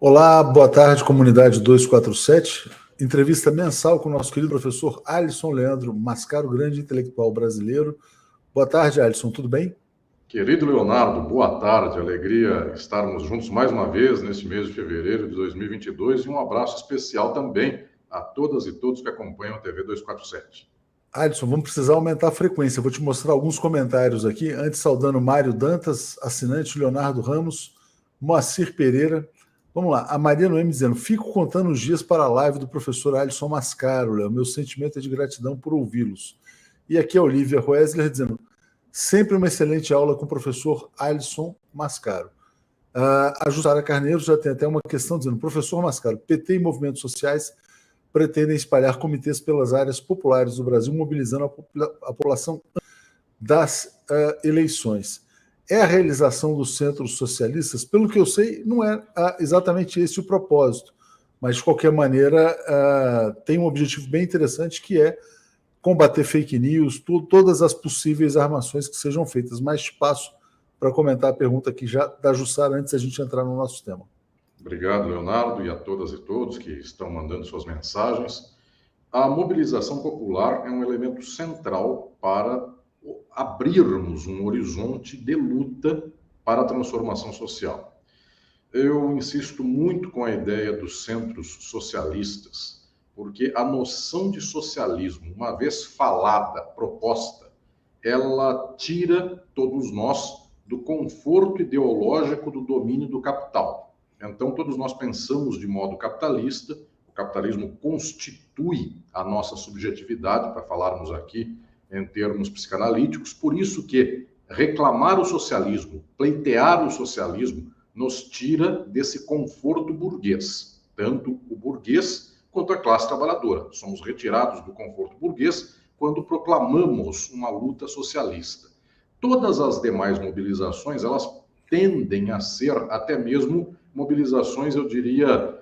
Olá, boa tarde, comunidade 247. Entrevista mensal com o nosso querido professor Alisson Leandro Mascaro, grande intelectual brasileiro. Boa tarde, Alisson, tudo bem? Querido Leonardo, boa tarde. Alegria estarmos juntos mais uma vez neste mês de fevereiro de 2022 e um abraço especial também a todas e todos que acompanham a TV 247. Alisson, vamos precisar aumentar a frequência. Eu vou te mostrar alguns comentários aqui. Antes, saudando Mário Dantas, assinante Leonardo Ramos, Moacir Pereira. Vamos lá, a Maria Noemi dizendo: fico contando os dias para a live do professor Alisson Mascaro, Léo. Meu sentimento é de gratidão por ouvi-los. E aqui a Olivia Roesler dizendo: sempre uma excelente aula com o professor Alisson Mascaro. A Jussara Carneiro já tem até uma questão dizendo: professor Mascaro, PT e movimentos sociais pretendem espalhar comitês pelas áreas populares do Brasil, mobilizando a população das eleições. É a realização dos centros socialistas? Pelo que eu sei, não é exatamente esse o propósito, mas, de qualquer maneira, tem um objetivo bem interessante, que é combater fake news, todas as possíveis armações que sejam feitas. Mais espaço para comentar a pergunta aqui já da Jussara, antes da gente entrar no nosso tema. Obrigado, Leonardo, e a todas e todos que estão mandando suas mensagens. A mobilização popular é um elemento central para abrirmos um horizonte de luta para a transformação social. Eu insisto muito com a ideia dos centros socialistas, porque a noção de socialismo, uma vez falada, proposta, ela tira todos nós do conforto ideológico do domínio do capital. Então, todos nós pensamos de modo capitalista, o capitalismo constitui a nossa subjetividade, para falarmos aqui em termos psicanalíticos, por isso que reclamar o socialismo, pleitear o socialismo, nos tira desse conforto burguês, tanto o burguês quanto a classe trabalhadora. Somos retirados do conforto burguês quando proclamamos uma luta socialista. Todas as demais mobilizações, elas tendem a ser até mesmo mobilizações, eu diria,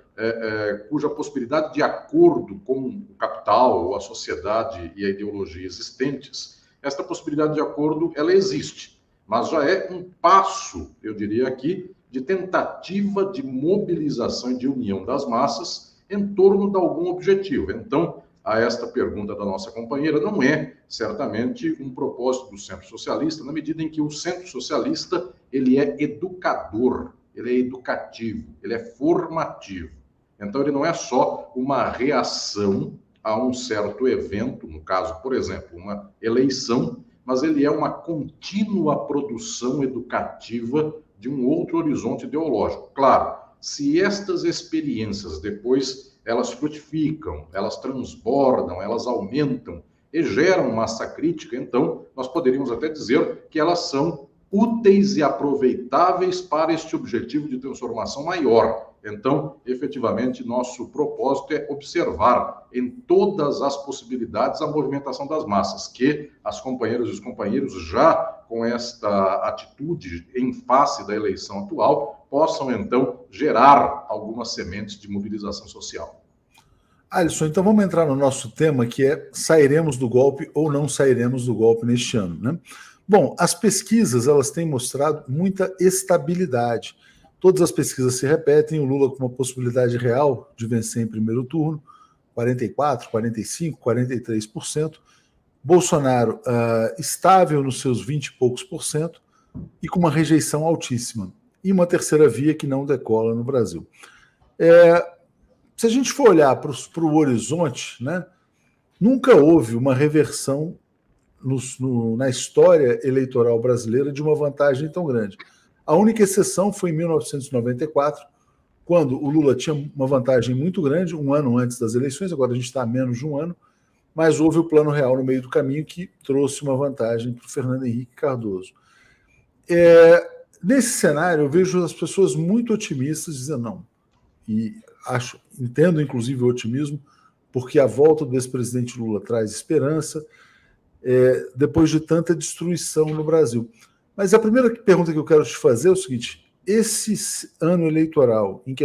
cuja possibilidade de acordo com o capital, ou a sociedade e a ideologia existentes, esta possibilidade de acordo, ela existe, mas já é um passo, eu diria aqui, de tentativa de mobilização e de união das massas em torno de algum objetivo. Então, a esta pergunta da nossa companheira, não é certamente um propósito do Centro Socialista, na medida em que o Centro Socialista, ele é educador, ele é educativo, ele é formativo. Então, ele não é só uma reação a um certo evento, no caso, por exemplo, uma eleição, mas ele é uma contínua produção educativa de um outro horizonte ideológico. Claro, se estas experiências depois elas frutificam, elas transbordam, elas aumentam e geram massa crítica, então nós poderíamos até dizer que elas são úteis e aproveitáveis para este objetivo de transformação maior. Então, efetivamente, nosso propósito é observar em todas as possibilidades a movimentação das massas, que as companheiras e os companheiros, já com esta atitude em face da eleição atual, possam, então, gerar algumas sementes de mobilização social. Alisson, então vamos entrar no nosso tema, que é: sairemos do golpe ou não sairemos do golpe neste ano, né? Bom, as pesquisas, elas têm mostrado muita estabilidade. Todas as pesquisas se repetem, o Lula com uma possibilidade real de vencer em primeiro turno, 44%, 45%, 43%. Bolsonaro estável nos seus 20 e poucos por cento e com uma rejeição altíssima. E uma terceira via que não decola no Brasil. Se a gente for olhar para o horizonte, né, nunca houve uma reversão na história eleitoral brasileira de uma vantagem tão grande. A única exceção foi em 1994, quando o Lula tinha uma vantagem muito grande, um ano antes das eleições, agora a gente está a menos de um ano, mas houve o Plano Real no meio do caminho que trouxe uma vantagem para o Fernando Henrique Cardoso. Nesse cenário, eu vejo as pessoas muito otimistas dizendo não. E entendo, inclusive, o otimismo, porque a volta do ex-presidente Lula traz esperança, depois de tanta destruição no Brasil. Mas a primeira pergunta que eu quero te fazer é o seguinte: esse ano eleitoral, em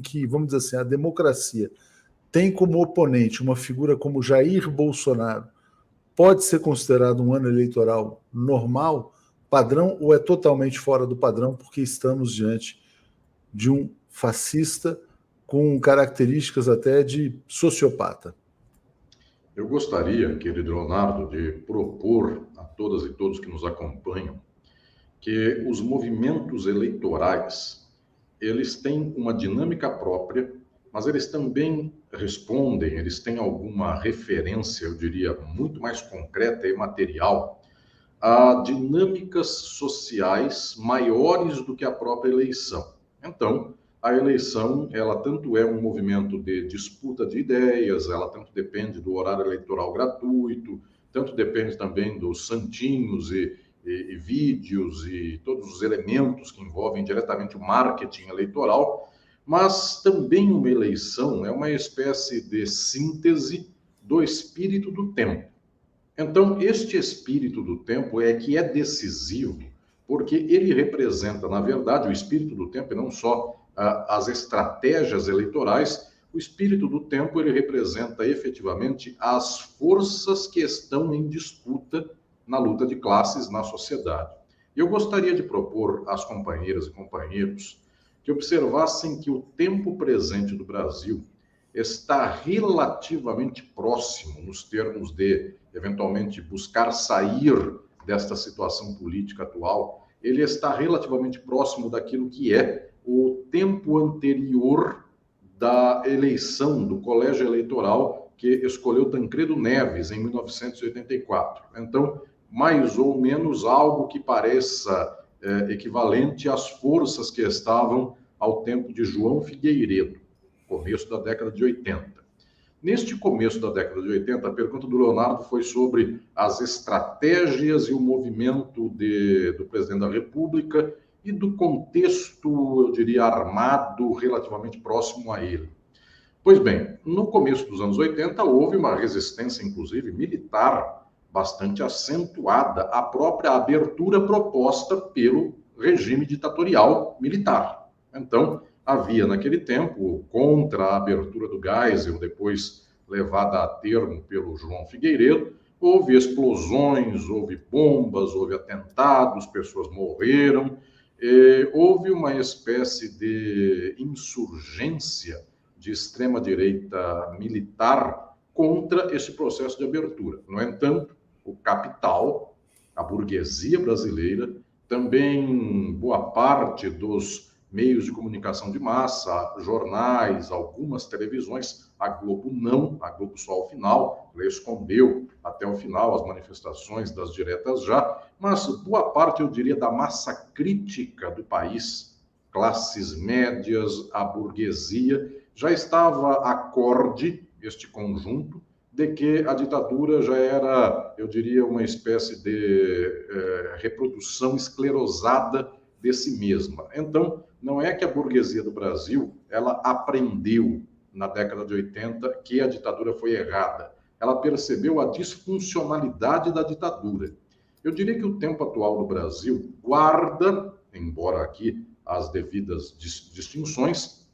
que, vamos dizer assim, a democracia tem como oponente uma figura como Jair Bolsonaro, pode ser considerado um ano eleitoral normal, padrão, ou é totalmente fora do padrão, porque estamos diante de um fascista com características até de sociopata? Eu gostaria, querido Leonardo, de propor a todas e todos que nos acompanham que os movimentos eleitorais, eles têm uma dinâmica própria, mas eles também respondem, eles têm alguma referência, eu diria, muito mais concreta e material a dinâmicas sociais maiores do que a própria eleição. Então, a eleição, ela tanto é um movimento de disputa de ideias, ela tanto depende do horário eleitoral gratuito, tanto depende também dos santinhos e vídeos e todos os elementos que envolvem diretamente o marketing eleitoral, mas também uma eleição é uma espécie de síntese do espírito do tempo. Então, este espírito do tempo é que é decisivo, porque ele representa, na verdade, o espírito do tempo e não só as estratégias eleitorais. O espírito do tempo, ele representa efetivamente as forças que estão em disputa na luta de classes na sociedade. Eu gostaria de propor às companheiras e companheiros que observassem que o tempo presente do Brasil está relativamente próximo, nos termos de, eventualmente, buscar sair desta situação política atual, ele está relativamente próximo daquilo que é o tempo anterior da eleição do colégio eleitoral que escolheu Tancredo Neves em 1984. Então, mais ou menos algo que pareça equivalente às forças que estavam ao tempo de João Figueiredo, começo da década de 80. Neste começo da década de 80, a pergunta do Leonardo foi sobre as estratégias e o movimento do presidente da República e do contexto, eu diria, armado relativamente próximo a ele. Pois bem, no começo dos anos 80, houve uma resistência, inclusive militar, bastante acentuada à própria abertura proposta pelo regime ditatorial militar. Então, havia naquele tempo, contra a abertura do Geisel, depois levada a termo pelo João Figueiredo, houve explosões, houve bombas, houve atentados, pessoas morreram, houve uma espécie de insurgência de extrema-direita militar contra esse processo de abertura. No entanto, o capital, a burguesia brasileira, também boa parte dos meios de comunicação de massa, jornais, algumas televisões, a Globo não, a Globo só ao final, ela escondeu até o final as manifestações das diretas já, mas boa parte, eu diria, da massa crítica do país, classes médias, a burguesia, já estava acorde, este conjunto, de que a ditadura já era, eu diria, uma espécie de reprodução esclerosada de si mesma. Então, não é que a burguesia do Brasil, ela aprendeu na década de 80 que a ditadura foi errada. Ela percebeu a disfuncionalidade da ditadura. Eu diria que o tempo atual do Brasil guarda, embora aqui as devidas distinções,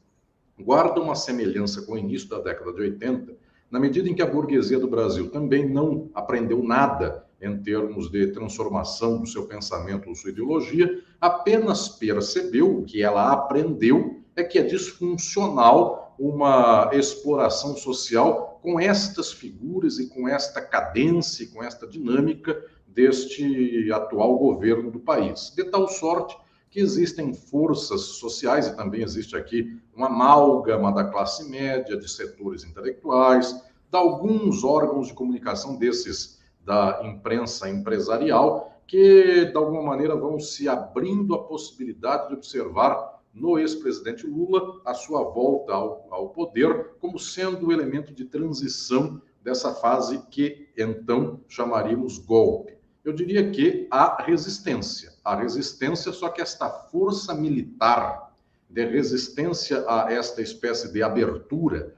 guarda uma semelhança com o início da década de 80, na medida em que a burguesia do Brasil também não aprendeu nada em termos de transformação do seu pensamento ou sua ideologia, apenas percebeu, o que ela aprendeu, é que é disfuncional uma exploração social com estas figuras e com esta cadência, com esta dinâmica deste atual governo do país. De tal sorte que existem forças sociais, e também existe aqui uma amálgama da classe média, de setores intelectuais, de alguns órgãos de comunicação desses da imprensa empresarial, que, de alguma maneira, vão se abrindo a possibilidade de observar no ex-presidente Lula a sua volta ao poder como sendo o elemento de transição dessa fase que, então, chamaríamos golpe. Eu diria que a resistência, só que esta força militar de resistência a esta espécie de abertura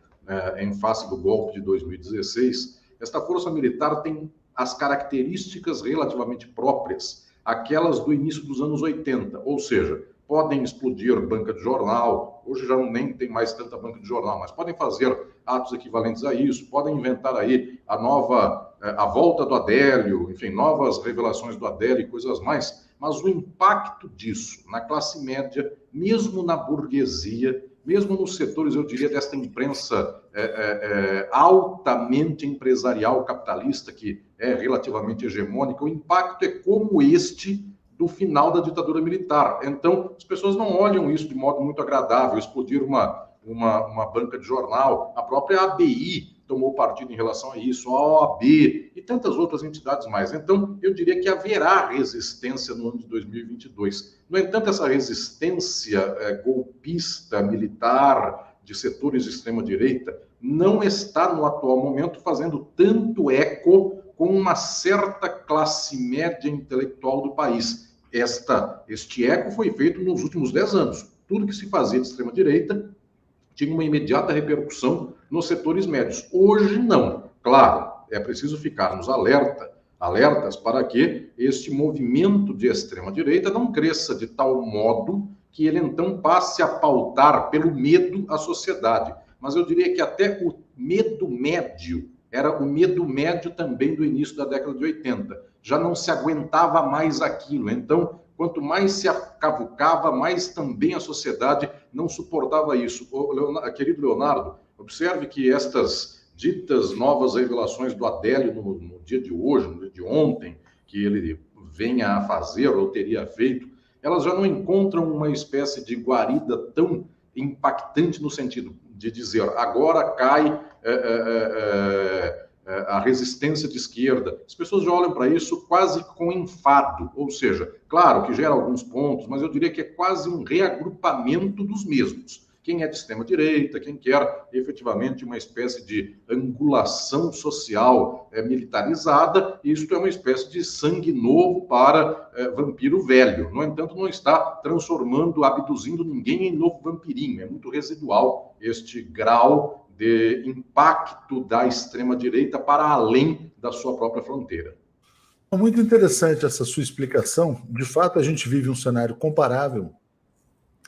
em face do golpe de 2016, esta força militar tem as características relativamente próprias, aquelas do início dos anos 80, ou seja, podem explodir banca de jornal, hoje já nem tem mais tanta banca de jornal, mas podem fazer atos equivalentes a isso, podem inventar aí a volta do Adélio, enfim, novas revelações do Adélio e coisas mais, mas o impacto disso na classe média, mesmo na burguesia, mesmo nos setores, eu diria, desta imprensa altamente empresarial capitalista, que é relativamente hegemônica, o impacto é como este do final da ditadura militar. Então, as pessoas não olham isso de modo muito agradável, explodir uma banca de jornal, a própria ABI tomou partido em relação a isso, a OAB e tantas outras entidades mais. Então, eu diria que haverá resistência no ano de 2022. No entanto, essa resistência golpista, militar, de setores de extrema-direita, não está, no atual momento, fazendo tanto eco com uma certa classe média intelectual do país. Este eco foi feito nos últimos 10 anos. Tudo que se fazia de extrema-direita tinha uma imediata repercussão nos setores médios. Hoje, não. Claro, é preciso ficarmos alertas para que este movimento de extrema-direita não cresça de tal modo que ele, então, passe a pautar pelo medo a sociedade. Mas eu diria que até o medo médio era o medo médio também do início da década de 80. Já não se aguentava mais aquilo. Então, quanto mais se acavucava, mais também a sociedade não suportava isso. Querido Leonardo, observe que estas ditas novas revelações do Adélio no dia de hoje, no dia de ontem, que ele venha a fazer ou teria feito, elas já não encontram uma espécie de guarida tão impactante no sentido de dizer agora cai a resistência de esquerda. As pessoas já olham para isso quase com enfado, ou seja, claro que gera alguns pontos, mas eu diria que é quase um reagrupamento dos mesmos. Quem é de extrema-direita, quem quer efetivamente uma espécie de angulação social militarizada, isto é uma espécie de sangue novo para vampiro velho. No entanto, não está transformando, abduzindo ninguém em novo vampirinho. É muito residual este grau de impacto da extrema-direita para além da sua própria fronteira. Muito interessante essa sua explicação. De fato, a gente vive um cenário comparável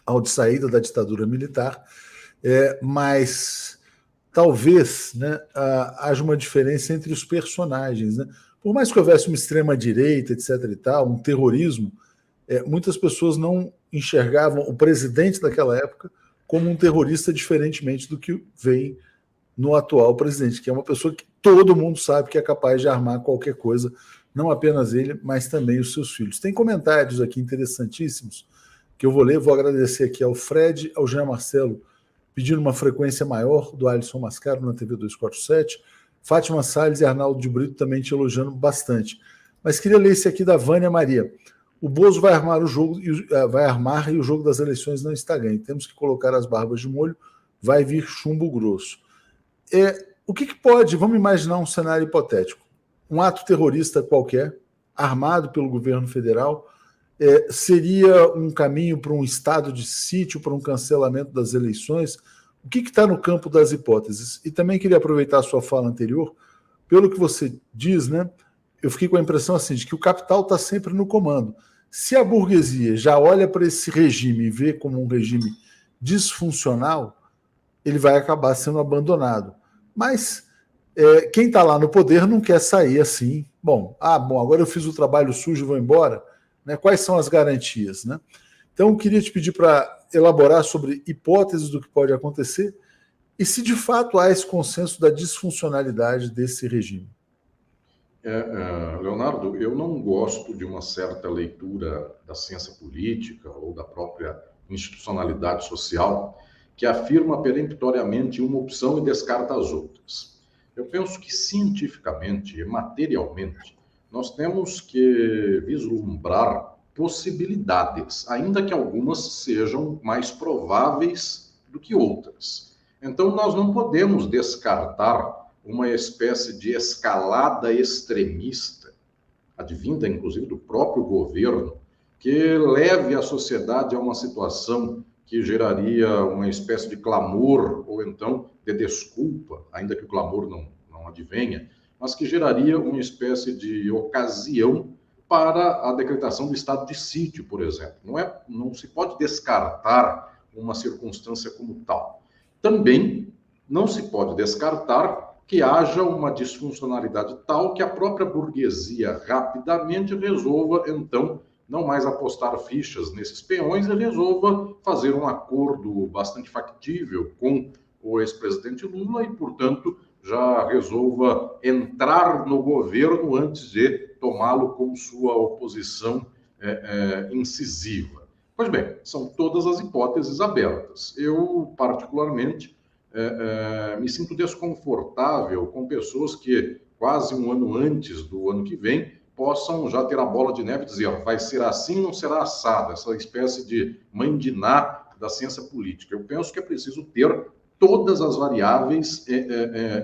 ao de saída da ditadura militar, mas talvez, né, haja uma diferença entre os personagens. Né? Por mais que houvesse uma extrema-direita, etc. e tal, um terrorismo, muitas pessoas não enxergavam o presidente daquela época como um terrorista, diferentemente do que vem no atual presidente, que é uma pessoa que todo mundo sabe que é capaz de armar qualquer coisa, não apenas ele, mas também os seus filhos. Tem comentários aqui interessantíssimos que eu vou ler, vou agradecer aqui ao Fred, ao Jean Marcelo, pedindo uma frequência maior do Alisson Mascaro na TV 247, Fátima Salles e Arnaldo de Brito também te elogiando bastante. Mas queria ler esse aqui da Vânia Maria. O Bozo vai armar e o jogo das eleições não está ganho. Temos que colocar as barbas de molho, vai vir chumbo grosso. O que pode, vamos imaginar um cenário hipotético, um ato terrorista qualquer, armado pelo governo federal, seria um caminho para um estado de sítio, para um cancelamento das eleições? O que está no campo das hipóteses? E também queria aproveitar a sua fala anterior, pelo que você diz, né? Eu fiquei com a impressão assim, de que o capital está sempre no comando. Se a burguesia já olha para esse regime e vê como um regime disfuncional, ele vai acabar sendo abandonado. Mas quem está lá no poder não quer sair assim. Bom, agora eu fiz o trabalho sujo e vou embora. Né? Quais são as garantias? Né? Então, eu queria te pedir para elaborar sobre hipóteses do que pode acontecer e se de fato há esse consenso da disfuncionalidade desse regime. Leonardo, eu não gosto de uma certa leitura da ciência política ou da própria institucionalidade social que afirma peremptoriamente uma opção e descarta as outras. Eu penso que cientificamente e materialmente nós temos que vislumbrar possibilidades, ainda que algumas sejam mais prováveis do que outras. Então, nós não podemos descartar uma espécie de escalada extremista, advinda inclusive do próprio governo, que leve a sociedade a uma situação que geraria uma espécie de clamor, ou então de desculpa, ainda que o clamor não advenha, mas que geraria uma espécie de ocasião para a decretação do estado de sítio, por exemplo. Não se pode descartar uma circunstância como tal. Também não se pode descartar que haja uma disfuncionalidade tal que a própria burguesia rapidamente resolva, então, não mais apostar fichas nesses peões e resolva fazer um acordo bastante factível com o ex-presidente Lula e, portanto, já resolva entrar no governo antes de tomá-lo como sua oposição incisiva. Pois bem, são todas as hipóteses abertas. Eu, particularmente, me sinto desconfortável com pessoas que, quase um ano antes do ano que vem, possam já ter a bola de neve e dizer vai ser assim, não será assado, essa espécie de mãe de Ná da ciência política. Eu penso que é preciso ter todas as variáveis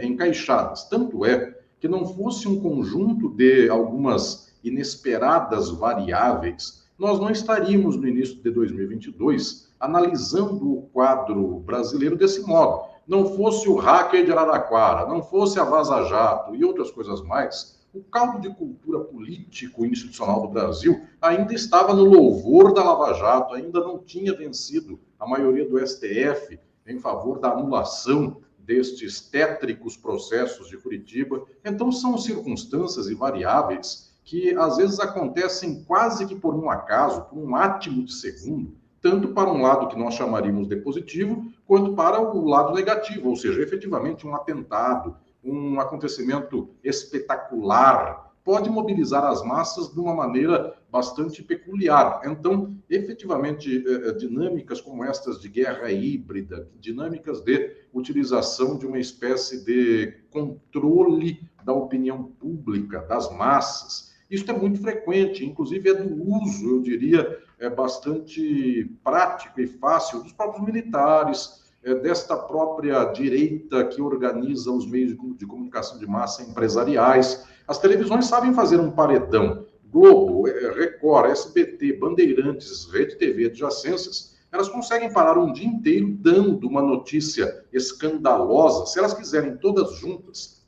encaixadas. Tanto é que não fosse um conjunto de algumas inesperadas variáveis, nós não estaríamos no início de 2022 analisando o quadro brasileiro desse modo. Não fosse o hacker de Araraquara, não fosse a Vaza Jato e outras coisas mais, o caldo de cultura político e institucional do Brasil ainda estava no louvor da Lava Jato, ainda não tinha vencido a maioria do STF em favor da anulação destes tétricos processos de Curitiba. Então, são circunstâncias e variáveis que, às vezes, acontecem quase que por um acaso, por um átimo de segundo, tanto para um lado que nós chamaríamos de positivo, quanto para o lado negativo, ou seja, efetivamente um atentado, um acontecimento espetacular, pode mobilizar as massas de uma maneira bastante peculiar. Então, efetivamente, dinâmicas como estas de guerra híbrida, dinâmicas de utilização de uma espécie de controle da opinião pública, das massas, isso é muito frequente, inclusive é do uso, eu diria, bastante prático e fácil dos próprios militares, desta própria direita que organiza os meios de comunicação de massa empresariais. As televisões sabem fazer um paredão. Globo, Record, SBT, Bandeirantes, Rede TV, adjacências, elas conseguem parar um dia inteiro dando uma notícia escandalosa. Se elas quiserem todas juntas,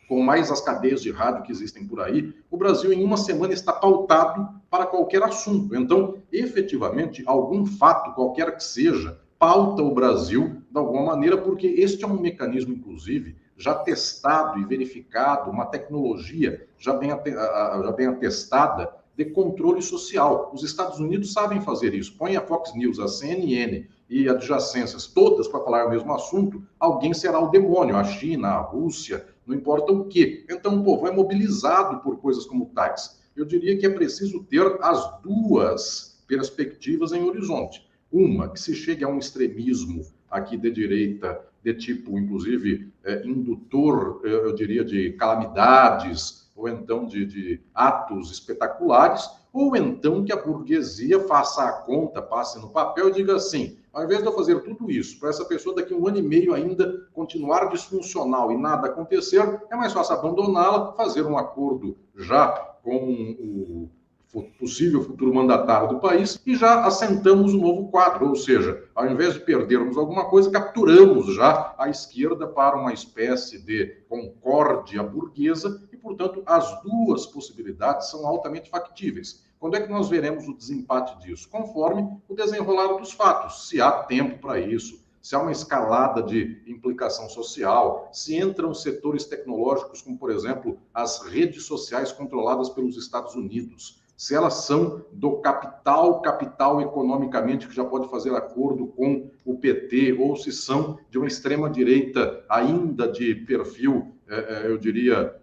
com mais as cadeias de rádio que existem por aí, o Brasil em uma semana está pautado para qualquer assunto. Então, efetivamente, algum fato, qualquer que seja, pauta o Brasil de alguma maneira, porque este é um mecanismo, inclusive, já testado e verificado, uma tecnologia já bem atestada de controle social. Os Estados Unidos sabem fazer isso. Põe a Fox News, a CNN e adjacências, todas para falar o mesmo assunto, alguém será o demônio, a China, a Rússia, não importa o quê. Então o povo é mobilizado por coisas como tais. Eu diria que é preciso ter as duas perspectivas em horizonte. Uma, que se chegue a um extremismo aqui de direita, de tipo, inclusive, indutor, eu diria, de calamidades, ou então de atos espetaculares, ou então que a burguesia faça a conta, passe no papel e diga assim, ao invés de eu fazer tudo isso, para essa pessoa daqui a um ano e meio ainda continuar disfuncional e nada acontecer, é mais fácil abandoná-la, fazer um acordo já com o possível futuro mandatário do país e já assentamos um novo quadro, ou seja, ao invés de perdermos alguma coisa, capturamos já a esquerda para uma espécie de concórdia burguesa e, portanto, as duas possibilidades são altamente factíveis. Quando é que nós veremos o desempate disso? Conforme o desenrolar dos fatos, se há tempo para isso, se há uma escalada de implicação social, se entram setores tecnológicos como, por exemplo, as redes sociais controladas pelos Estados Unidos, se elas são do capital economicamente que já pode fazer acordo com o PT, ou se são de uma extrema-direita ainda de perfil, eu diria,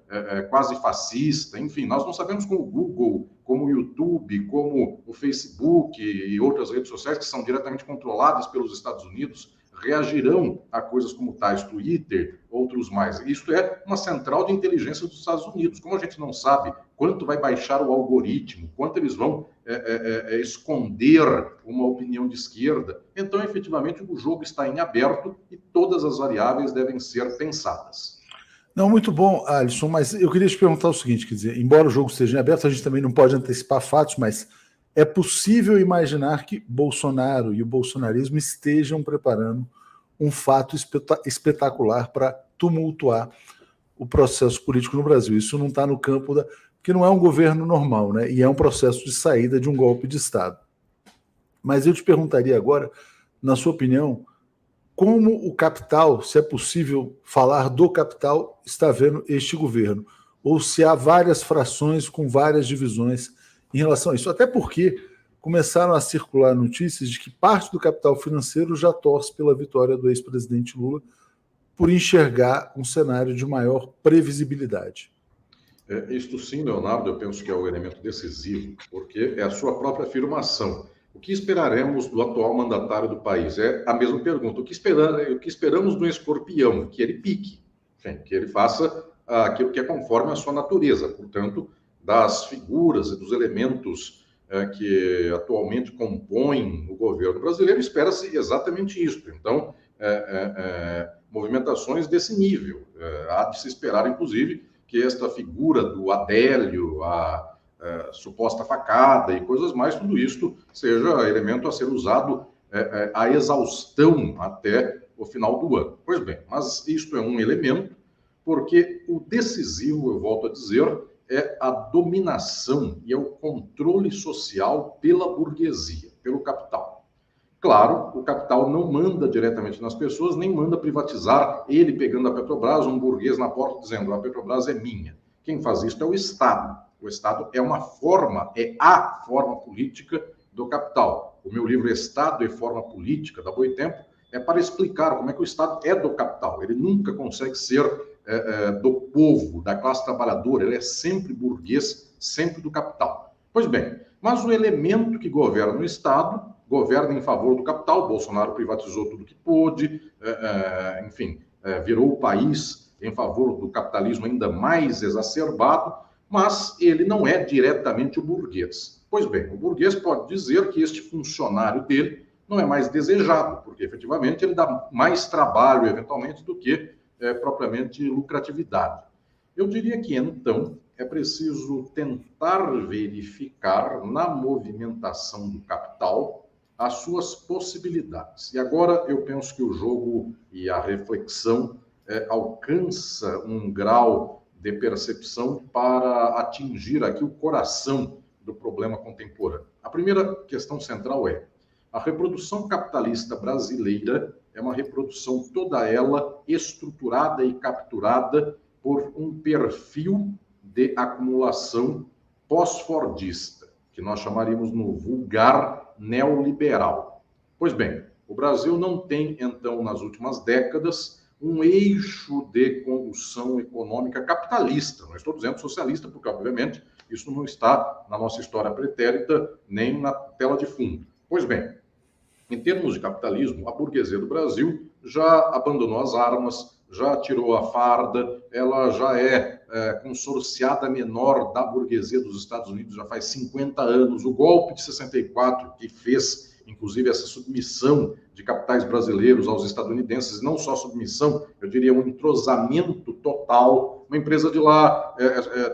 quase fascista. Enfim, nós não sabemos como o Google, como o YouTube, como o Facebook e outras redes sociais que são diretamente controladas pelos Estados Unidos reagirão a coisas como tais, Twitter, outros mais. Isso é uma central de inteligência dos Estados Unidos. Como a gente não sabe quanto vai baixar o algoritmo, quanto eles vão esconder uma opinião de esquerda, então, efetivamente, o jogo está em aberto e todas as variáveis devem ser pensadas. Não, muito bom, Alisson, mas eu queria te perguntar o seguinte, quer dizer, embora o jogo esteja em aberto, a gente também não pode antecipar fatos, mas é possível imaginar que Bolsonaro e o bolsonarismo estejam preparando um fato espetacular para tumultuar o processo político no Brasil. Isso não está no campo da... Porque não é um governo normal, né? E é um processo de saída de um golpe de Estado. Mas eu te perguntaria agora, na sua opinião, como o capital, se é possível falar do capital, está vendo este governo? Ou se há várias frações com várias divisões em relação a isso, até porque começaram a circular notícias de que parte do capital financeiro já torce pela vitória do ex-presidente Lula por enxergar um cenário de maior previsibilidade. Isto sim, Leonardo, eu penso que é o elemento decisivo, porque é a sua própria afirmação. O que esperaremos do atual mandatário do país? É a mesma pergunta. O que esperamos do escorpião? Que ele pique, enfim, que ele faça aquilo que é conforme a sua natureza. Portanto, das figuras e dos elementos que atualmente compõem o governo brasileiro, espera-se exatamente isso. Então, movimentações desse nível. Há de se esperar, inclusive, que esta figura do Adélio, a suposta facada e coisas mais, tudo isto seja elemento a ser usado a exaustão até o final do ano. Pois bem, mas isto é um elemento, porque o decisivo, eu volto a dizer, é a dominação e é o controle social pela burguesia, pelo capital. Claro, o capital não manda diretamente nas pessoas, nem manda privatizar, ele pegando a Petrobras, um burguês na porta dizendo a Petrobras é minha. Quem faz isso é o Estado. O Estado é uma forma, é a forma política do capital. O meu livro Estado e Forma Política, da Boitempo, é para explicar como é que o Estado é do capital. Ele nunca consegue ser do povo, da classe trabalhadora, ele é sempre burguês, sempre do capital. Pois bem, mas o elemento que governa o Estado governa em favor do capital. Bolsonaro privatizou tudo que pôde, enfim, virou o país em favor do capitalismo ainda mais exacerbado, mas ele não é diretamente o burguês. Pois bem, o burguês pode dizer que este funcionário dele não é mais desejado, porque efetivamente ele dá mais trabalho, eventualmente, do que propriamente lucratividade. Eu diria que, então, é preciso tentar verificar na movimentação do capital as suas possibilidades. E agora eu penso que o jogo e a reflexão alcança um grau de percepção para atingir aqui o coração do problema contemporâneo. A primeira questão central é: a reprodução capitalista brasileira é uma reprodução toda ela estruturada e capturada por um perfil de acumulação pós-fordista, que nós chamaríamos no vulgar neoliberal. Pois bem, o Brasil não tem, então, nas últimas décadas, um eixo de condução econômica capitalista. Não estou dizendo socialista, porque, obviamente, isso não está na nossa história pretérita, nem na tela de fundo. Pois bem, em termos de capitalismo, a burguesia do Brasil já abandonou as armas, já tirou a farda, ela já é consorciada menor da burguesia dos Estados Unidos já faz 50 anos. O golpe de 64, que fez, inclusive, essa submissão de capitais brasileiros aos estadunidenses, não só submissão, eu diria um entrosamento total. Uma empresa de lá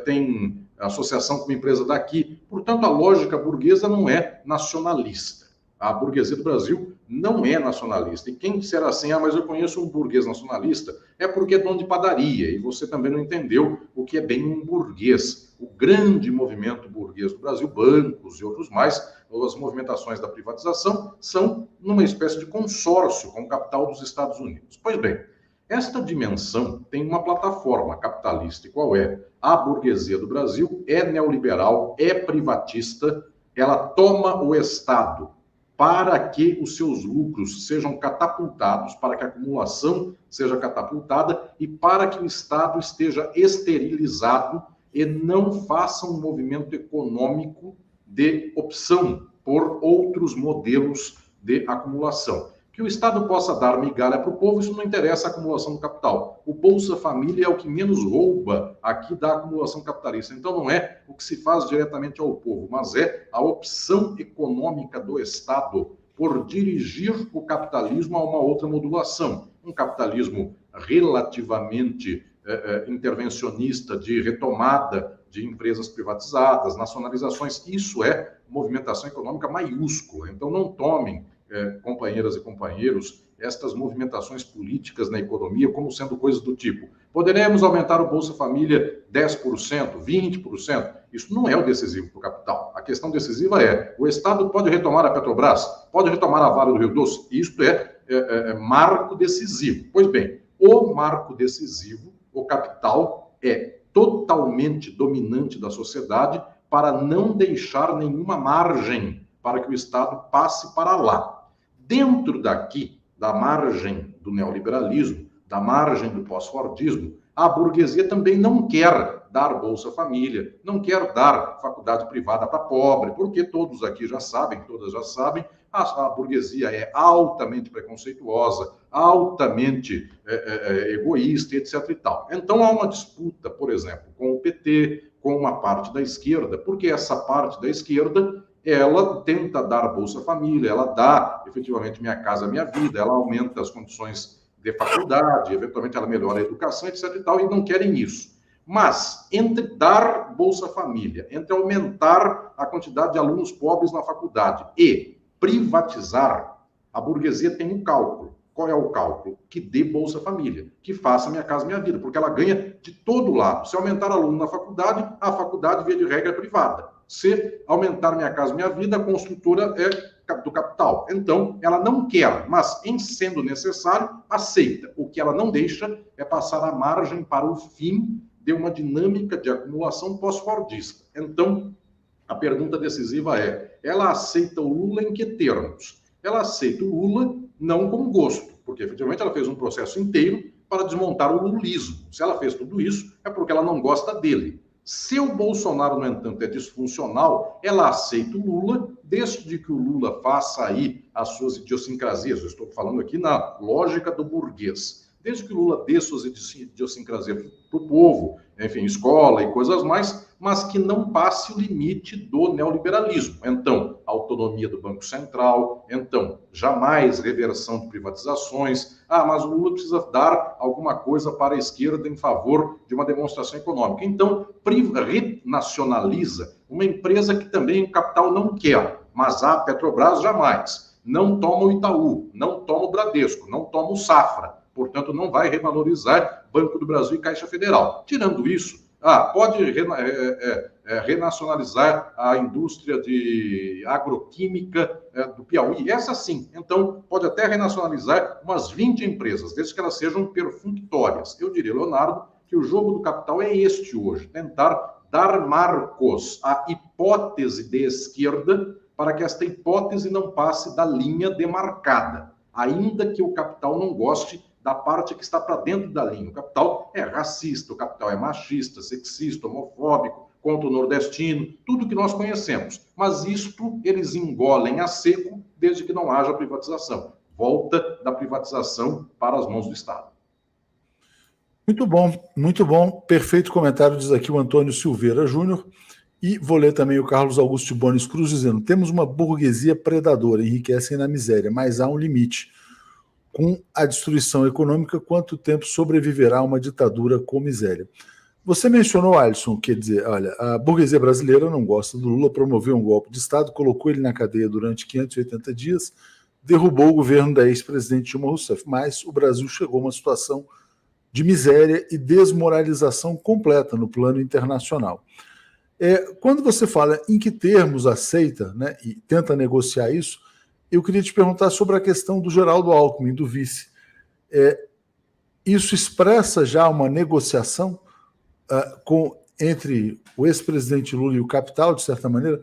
tem associação com uma empresa daqui. Portanto, a lógica burguesa não é nacionalista. A burguesia do Brasil não é nacionalista. E quem disser assim, mas eu conheço um burguês nacionalista, é porque é dono de padaria. E você também não entendeu o que é bem um burguês. O grande movimento burguês do Brasil, bancos e outros mais, as movimentações da privatização, são numa espécie de consórcio com o capital dos Estados Unidos. Pois bem, esta dimensão tem uma plataforma capitalista. E qual é? A burguesia do Brasil é neoliberal, é privatista, ela toma o Estado para que os seus lucros sejam catapultados, para que a acumulação seja catapultada e para que o Estado esteja esterilizado e não faça um movimento econômico de opção por outros modelos de acumulação. Que o Estado possa dar migalha para o povo, isso não interessa a acumulação do capital. O Bolsa Família é o que menos rouba aqui da acumulação capitalista. Então não é o que se faz diretamente ao povo, mas é a opção econômica do Estado por dirigir o capitalismo a uma outra modulação. Um capitalismo relativamente intervencionista, de retomada de empresas privatizadas, nacionalizações. Isso é movimentação econômica maiúscula. Então não tomem, companheiras e companheiros, estas movimentações políticas na economia como sendo coisas do tipo: poderemos aumentar o Bolsa Família 10%, 20%. Isso não é o decisivo para o capital. A questão decisiva é: o Estado pode retomar a Petrobras? Pode retomar a Vale do Rio Doce? Isto é marco decisivo. Pois bem, o marco decisivo, o capital, é totalmente dominante da sociedade para não deixar nenhuma margem para que o Estado passe para lá. Dentro daqui, da margem do neoliberalismo, da margem do pós-fordismo, a burguesia também não quer dar Bolsa Família, não quer dar faculdade privada para pobre, porque todos aqui já sabem, todas já sabem, a burguesia é altamente preconceituosa, altamente egoísta, etc. e tal. Então há uma disputa, por exemplo, com o PT, com uma parte da esquerda, porque essa parte da esquerda ela tenta dar Bolsa Família, ela dá efetivamente Minha Casa Minha Vida, ela aumenta as condições de faculdade, eventualmente ela melhora a educação, etc. e tal, e não querem isso. Mas, entre dar Bolsa Família, entre aumentar a quantidade de alunos pobres na faculdade e privatizar, a burguesia tem um cálculo. Qual é o cálculo? Que dê Bolsa Família, que faça Minha Casa Minha Vida, porque ela ganha de todo lado. Se aumentar aluno na faculdade, a faculdade, via de regra, é privada. Se aumentar Minha Casa Minha Vida, a construtora é do capital. Então, ela não quer, mas, em sendo necessário, aceita. O que ela não deixa é passar a margem para o fim de uma dinâmica de acumulação pós-fordista. Então, a pergunta decisiva é, ela aceita o Lula em que termos? Ela aceita o Lula não com gosto, porque, efetivamente, ela fez um processo inteiro para desmontar o lulismo. Se ela fez tudo isso, é porque ela não gosta dele. Se o Bolsonaro, no entanto, é disfuncional, ela aceita o Lula, desde que o Lula faça aí as suas idiosincrasias. Eu estou falando aqui na lógica do burguês. Desde que o Lula dê suas idiosincrasias para o povo, enfim, escola e coisas mais, mas que não passe o limite do neoliberalismo. Então, autonomia do Banco Central, então, jamais reversão de privatizações. Ah, mas o Lula precisa dar alguma coisa para a esquerda em favor de uma demonstração econômica. Então, renacionaliza uma empresa que também o capital não quer, mas a Petrobras jamais. Não toma o Itaú, não toma o Bradesco, não toma o Safra. Portanto, não vai revalorizar Banco do Brasil e Caixa Federal. Tirando isso, pode renacionalizar a indústria de agroquímica do Piauí, essa sim. Então, pode até renacionalizar umas 20 empresas, desde que elas sejam perfunctórias. Eu diria, Leonardo, que o jogo do capital é este hoje, tentar dar marcos à hipótese de esquerda para que esta hipótese não passe da linha demarcada, ainda que o capital não goste da parte que está para dentro da linha. O capital é racista, o capital é machista, sexista, homofóbico, contra o nordestino, tudo que nós conhecemos. Mas isto eles engolem a seco desde que não haja privatização. Volta da privatização para as mãos do Estado. Muito bom, muito bom. Perfeito comentário, diz aqui o Antônio Silveira Júnior. E vou ler também o Carlos Augusto de Bones Cruz dizendo: temos uma burguesia predadora, enriquecem na miséria, mas há um limite. Com a destruição econômica, quanto tempo sobreviverá uma ditadura com miséria? Você mencionou, Alisson, quer dizer, olha, a burguesia brasileira não gosta do Lula, promoveu um golpe de Estado, colocou ele na cadeia durante 580 dias, derrubou o governo da ex-presidente Dilma Rousseff, mas o Brasil chegou a uma situação de miséria e desmoralização completa no plano internacional. Quando você fala em que termos aceita, né, e tenta negociar isso, eu queria te perguntar sobre a questão do Geraldo Alckmin, do vice. Isso expressa já uma negociação entre o ex-presidente Lula e o capital, de certa maneira?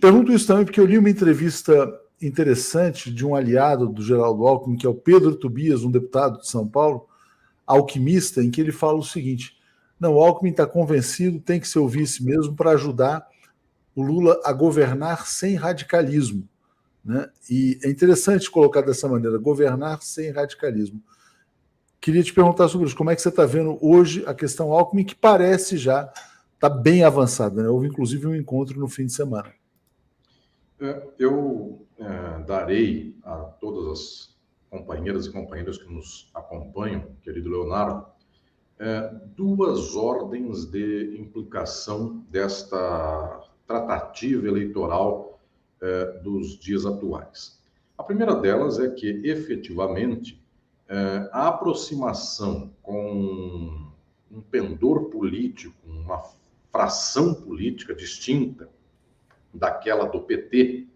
Pergunto isso também porque eu li uma entrevista interessante de um aliado do Geraldo Alckmin, que é o Pedro Tobias, um deputado de São Paulo, alquimista, em que ele fala o seguinte: não, o Alckmin está convencido, tem que ser o vice mesmo para ajudar o Lula a governar sem radicalismo. Né? E é interessante colocar dessa maneira, governar sem radicalismo. Queria te perguntar sobre isso, como é que você está vendo hoje a questão Alckmin, que parece já estar bem avançada, né? Houve inclusive um encontro no fim de semana. Eu darei a todas as companheiras e companheiros que nos acompanham, querido Leonardo, duas ordens de implicação desta tratativa eleitoral dos dias atuais. A primeira delas é que, efetivamente, a aproximação com um pendor político, uma fração política distinta daquela do PT,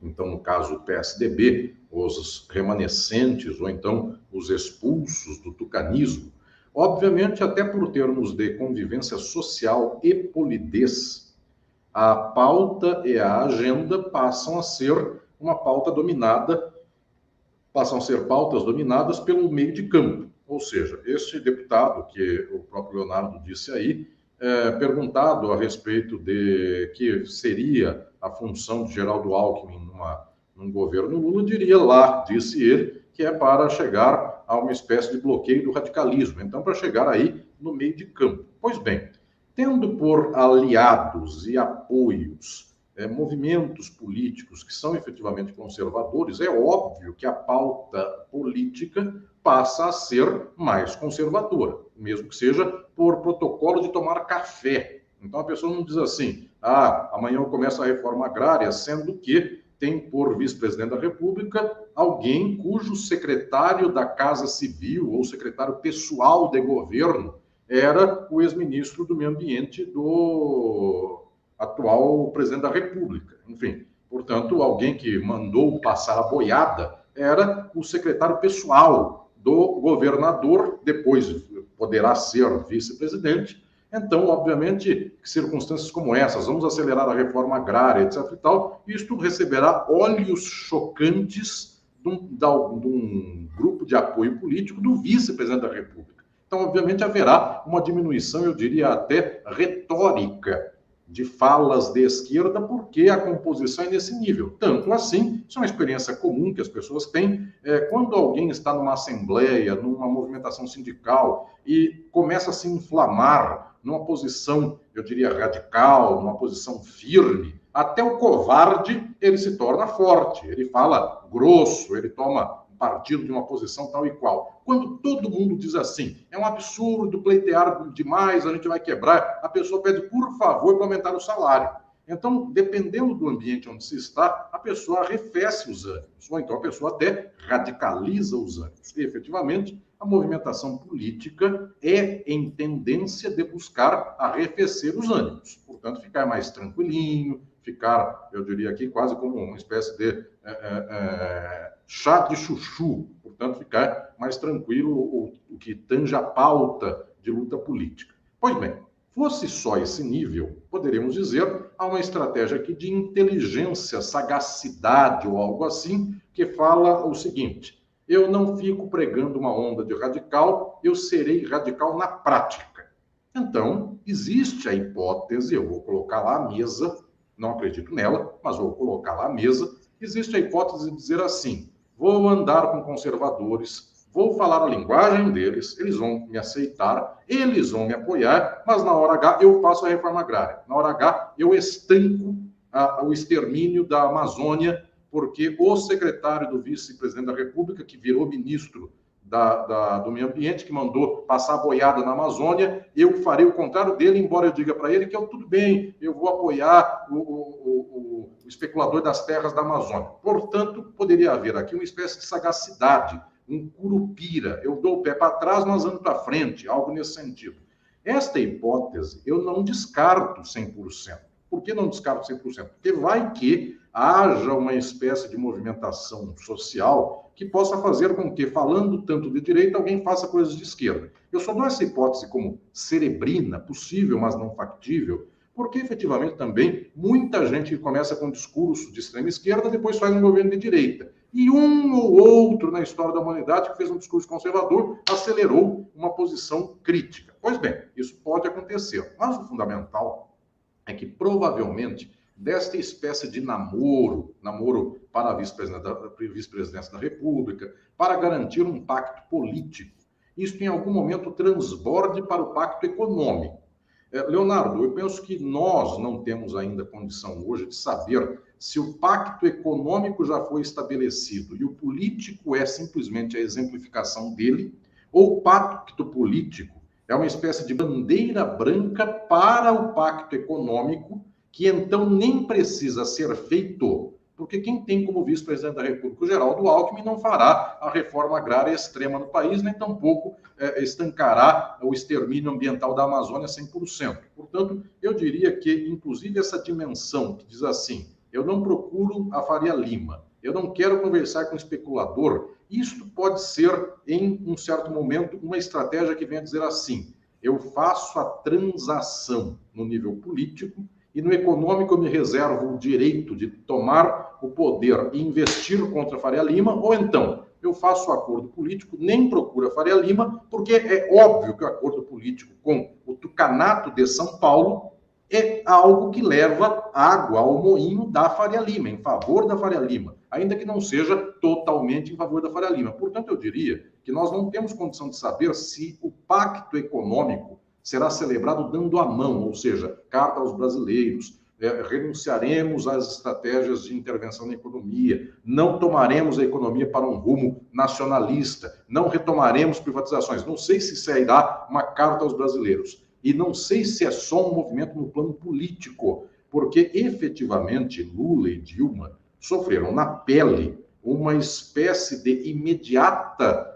então, no caso, o PSDB, os remanescentes, ou então os expulsos do tucanismo, Obviamente, até por termos de convivência social e polidez, a pauta e a agenda passam a ser uma pauta dominada, passam a ser pautas dominadas pelo meio de campo. Ou seja, este deputado, que o próprio Leonardo disse aí, perguntado a respeito de que seria a função de Geraldo Alckmin num governo Lula, diria lá, disse ele, que é para chegar a uma espécie de bloqueio do radicalismo. Então, para chegar aí no meio de campo. Pois bem, tendo por aliados e apoios movimentos políticos que são efetivamente conservadores, é óbvio que a pauta política passa a ser mais conservadora, mesmo que seja por protocolo de tomar café. Então a pessoa não diz assim, amanhã eu começo a reforma agrária, sendo que tem por vice-presidente da República alguém cujo secretário da Casa Civil ou secretário pessoal de governo era o ex-ministro do Meio Ambiente do atual presidente da República. Enfim, portanto, alguém que mandou passar a boiada era o secretário pessoal do governador, depois poderá ser vice-presidente. Então, obviamente, circunstâncias como essas, vamos acelerar a reforma agrária, etc. e tal, isto receberá olhos chocantes de um grupo de apoio político do vice-presidente da República. Então, obviamente, haverá uma diminuição, eu diria até retórica, de falas de esquerda, porque a composição é nesse nível. Tanto assim, isso é uma experiência comum que as pessoas têm, quando alguém está numa assembleia, numa movimentação sindical, e começa a se inflamar numa posição, eu diria, radical, numa posição firme, até o covarde, ele se torna forte, ele fala grosso, ele toma partido de uma posição tal e qual. Quando todo mundo diz assim, é um absurdo pleitear demais, a gente vai quebrar, a pessoa pede, por favor, para aumentar o salário. Então, dependendo do ambiente onde se está, a pessoa arrefece os ânimos, ou então a pessoa até radicaliza os ânimos. E, efetivamente, a movimentação política é em tendência de buscar arrefecer os ânimos. Portanto, ficar mais tranquilinho, ficar, eu diria aqui, quase como uma espécie de chá de chuchu, portanto, ficar mais tranquilo o que tange a pauta de luta política. Pois bem, fosse só esse nível, poderíamos dizer, há uma estratégia aqui de inteligência, sagacidade ou algo assim, que fala o seguinte, eu não fico pregando uma onda de radical, eu serei radical na prática. Então, existe a hipótese, eu vou colocar lá à mesa, não acredito nela, mas vou colocar lá à mesa, existe a hipótese de dizer assim, vou andar com conservadores, vou falar a linguagem deles, eles vão me aceitar, eles vão me apoiar, mas na hora H eu faço a reforma agrária. Na hora H eu estanco o extermínio da Amazônia, porque o secretário do vice-presidente da República, que virou ministro do meio ambiente, que mandou passar a boiada na Amazônia, eu farei o contrário dele, embora eu diga para ele que tudo bem, eu vou apoiar o especulador das terras da Amazônia. Portanto, poderia haver aqui uma espécie de sagacidade, um curupira. Eu dou o pé para trás, mas ando para frente, algo nesse sentido. Esta hipótese eu não descarto 100%. Por que não descarto 100%? Porque vai que haja uma espécie de movimentação social que possa fazer com que, falando tanto de direita, alguém faça coisas de esquerda. Eu só dou essa hipótese como cerebrina, possível, mas não factível, porque, efetivamente, também, muita gente que começa com um discurso de extrema esquerda, depois faz um governo de direita. E um ou outro na história da humanidade que fez um discurso conservador acelerou uma posição crítica. Pois bem, isso pode acontecer, mas o fundamental é que, provavelmente, desta espécie de namoro para a vice-presidência da República, para garantir um pacto político, isso em algum momento transborde para o pacto econômico. Leonardo, eu penso que nós não temos ainda condição hoje de saber se o pacto econômico já foi estabelecido e o político é simplesmente a exemplificação dele, ou o pacto político é uma espécie de bandeira branca para o pacto econômico, que então nem precisa ser feito, porque quem tem como vice-presidente da República o Geraldo Alckmin não fará a reforma agrária extrema no país, nem tampouco estancará o extermínio ambiental da Amazônia 100%. Portanto, eu diria que, inclusive, essa dimensão que diz assim, eu não procuro a Faria Lima, eu não quero conversar com um especulador Isto pode ser, em um certo momento, uma estratégia que venha dizer assim: eu faço a transação no nível político e no econômico eu me reservo o direito de tomar o poder e investir contra Faria Lima, ou então eu faço o acordo político, nem procura Faria Lima, porque é óbvio que o acordo político com o tucanato de São Paulo é algo que leva água ao moinho da Faria Lima, em favor da Faria Lima, ainda que não seja totalmente em favor da Faria Lima. Portanto, eu diria que nós não temos condição de saber se o pacto econômico será celebrado dando a mão, ou seja, carta aos brasileiros, renunciaremos às estratégias de intervenção na economia, não tomaremos a economia para um rumo nacionalista, não retomaremos privatizações. Não sei se sairá uma carta aos brasileiros. E não sei se é só um movimento no plano político, porque efetivamente Lula e Dilma sofreram na pele uma espécie de imediata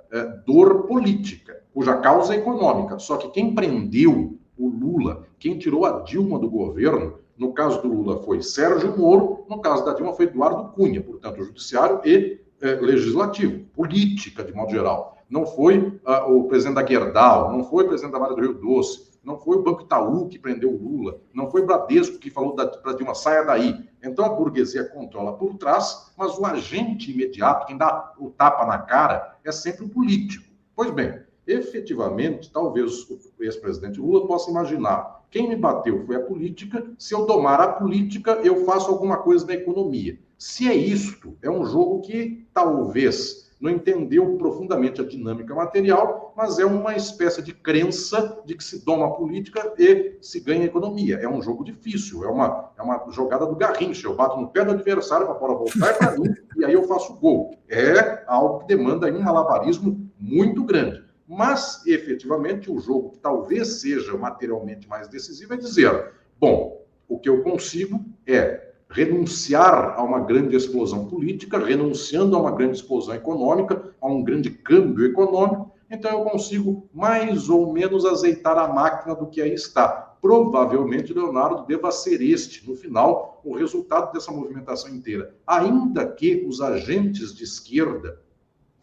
dor política, cuja causa é econômica. Só que quem prendeu o Lula, quem tirou a Dilma do governo, no caso do Lula foi Sérgio Moro, no caso da Dilma foi Eduardo Cunha, portanto, o judiciário e legislativo, política de modo geral. Não foi o presidente da Gerdau, não foi o presidente da Vale do Rio Doce, não foi o Banco Itaú que prendeu o Lula, não foi o Bradesco que falou para Dilma, saia daí. Então a burguesia controla por trás, mas o agente imediato, quem dá o tapa na cara, é sempre o político. Pois bem, efetivamente, talvez o ex-presidente Lula possa imaginar: quem me bateu foi a política, se eu domar a política, eu faço alguma coisa na economia. Se é isto, é um jogo que talvez não entendeu profundamente a dinâmica material, mas é uma espécie de crença de que se doma a política e se ganha a economia. É um jogo difícil, é uma jogada do Garrincha. Eu bato no pé do adversário para a bola voltar para mim e aí eu faço gol. É algo que demanda aí um malabarismo muito grande. Mas, efetivamente, o jogo que talvez seja materialmente mais decisivo é dizer: bom, o que eu consigo é renunciar a uma grande explosão política, renunciando a uma grande explosão econômica, a um grande câmbio econômico, então eu consigo mais ou menos azeitar a máquina do que aí está. Provavelmente, Leonardo, deva ser este, no final, o resultado dessa movimentação inteira. Ainda que os agentes de esquerda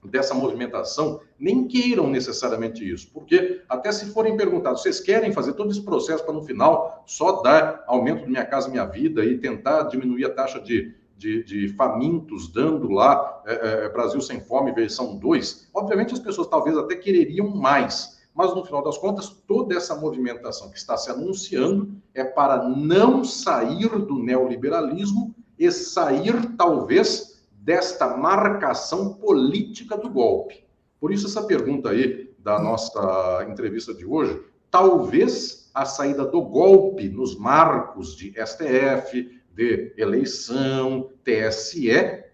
dessa movimentação nem queiram necessariamente isso, porque até se forem perguntados, vocês querem fazer todo esse processo para no final só dar aumento do Minha Casa Minha Vida e tentar diminuir a taxa de famintos, dando lá Brasil Sem Fome versão 2, obviamente as pessoas talvez até quereriam mais, mas no final das contas toda essa movimentação que está se anunciando é para não sair do neoliberalismo e sair talvez desta marcação política do golpe. Por isso essa pergunta aí da nossa entrevista de hoje, talvez a saída do golpe nos marcos de STF, de eleição, TSE,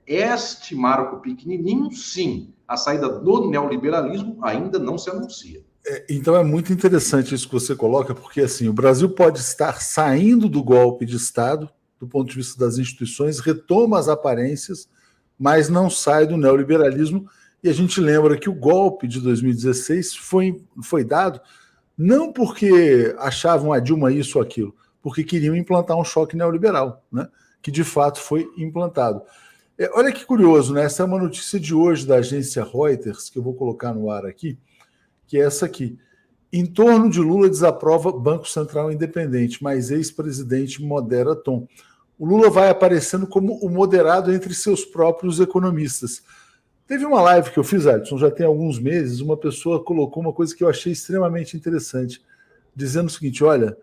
este marco pequenininho, sim, a saída do neoliberalismo ainda não se anuncia. Então é muito interessante isso que você coloca, porque assim, o Brasil pode estar saindo do golpe de Estado, do ponto de vista das instituições, retoma as aparências, mas não sai do neoliberalismo, e a gente lembra que o golpe de 2016 foi dado não porque achavam a Dilma isso ou aquilo, porque queriam implantar um choque neoliberal, né? Que de fato foi implantado. Olha que curioso, né? Essa é uma notícia de hoje da agência Reuters, que eu vou colocar no ar aqui, que é essa aqui. Em torno de Lula desaprova Banco Central Independente, mas ex-presidente modera tom. O Lula vai aparecendo como o moderado entre seus próprios economistas. Teve uma live que eu fiz, Alisson, já tem alguns meses, uma pessoa colocou uma coisa que eu achei extremamente interessante, dizendo o seguinte: olha,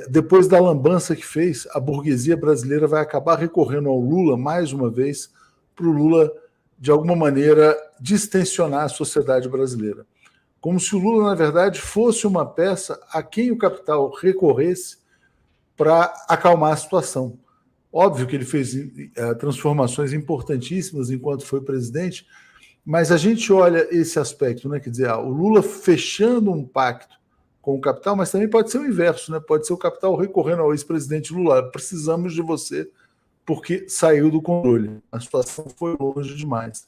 depois da lambança que fez, a burguesia brasileira vai acabar recorrendo ao Lula, mais uma vez, para o Lula, de alguma maneira, distensionar a sociedade brasileira. Como se o Lula, na verdade, fosse uma peça a quem o capital recorresse para acalmar a situação. Óbvio que ele fez transformações importantíssimas enquanto foi presidente, mas a gente olha esse aspecto, né? Quer dizer, o Lula fechando um pacto com o capital, mas também pode ser o inverso, né? Pode ser o capital recorrendo ao ex-presidente Lula: precisamos de você porque saiu do controle, a situação foi longe demais.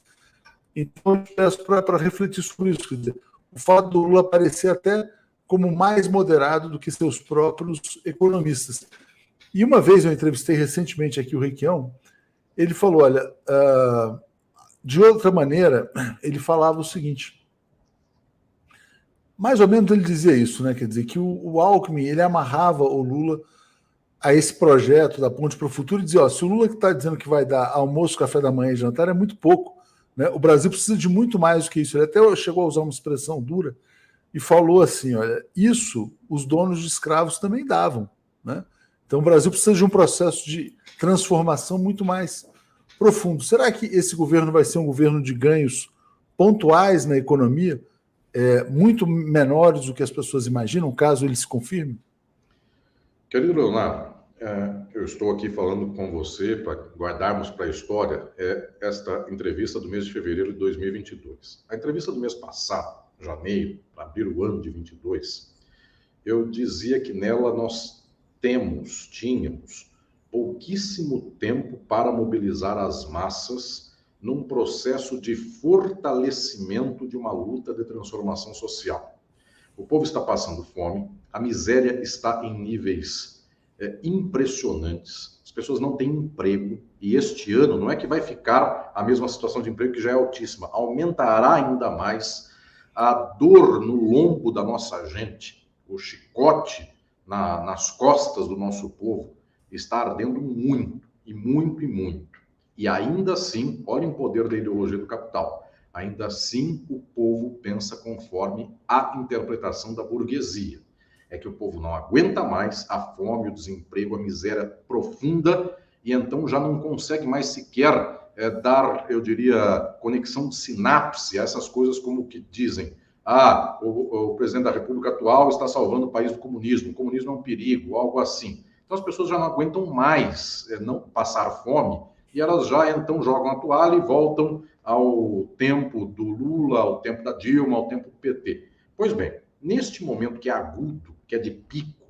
Então eu peço para refletir sobre isso, quer dizer, o fato do Lula aparecer até como mais moderado do que seus próprios economistas. E uma vez eu entrevistei recentemente aqui o Requião, ele falou: olha, De outra maneira, ele falava o seguinte, mais ou menos ele dizia isso, né? Quer dizer, que o Alckmin, ele amarrava o Lula a esse projeto da Ponte para o Futuro e dizia, ó, se o Lula que está dizendo que vai dar almoço, café da manhã e jantar é muito pouco, né? O Brasil precisa de muito mais do que isso. Ele até chegou a usar uma expressão dura e falou assim, olha, isso os donos de escravos também davam, né? Então o Brasil precisa de um processo de transformação muito mais profundo. Será que esse governo vai ser um governo de ganhos pontuais na economia, muito menores do que as pessoas imaginam, caso ele se confirme? Querido Leonardo, eu estou aqui falando com você para guardarmos para a história esta entrevista do mês de fevereiro de 2022. A entrevista do mês passado, janeiro, para abrir o ano de 22, eu dizia que nela nós tínhamos pouquíssimo tempo para mobilizar as massas num processo de fortalecimento de uma luta de transformação social. O povo está passando fome, a miséria está em níveis impressionantes, as pessoas não têm emprego, e este ano não é que vai ficar a mesma situação de emprego que já é altíssima, aumentará ainda mais a dor no lombo da nossa gente, o chicote nas costas do nosso povo está ardendo muito, e muito, e muito. E ainda assim, olhem o poder da ideologia do capital, ainda assim o povo pensa conforme a interpretação da burguesia. É que o povo não aguenta mais a fome, o desemprego, a miséria profunda, e então já não consegue mais sequer dar, eu diria, conexão de sinapse a essas coisas como que dizem. O presidente da República atual está salvando o país do comunismo, o comunismo é um perigo, algo assim. Então as pessoas já não aguentam mais não passar fome, e elas já então jogam a toalha e voltam ao tempo do Lula, ao tempo da Dilma, ao tempo do PT. Pois bem, neste momento que é agudo, que é de pico,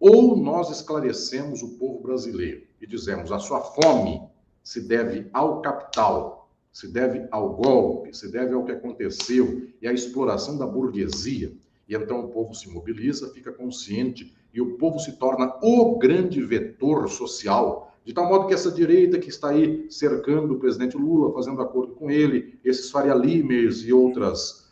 ou nós esclarecemos o povo brasileiro e dizemos a sua fome se deve ao capital, se deve ao golpe, se deve ao que aconteceu e à exploração da burguesia, e então o povo se mobiliza, fica consciente e o povo se torna o grande vetor social, de tal modo que essa direita que está aí cercando o presidente Lula, fazendo acordo com ele, esses Faria Limers e outros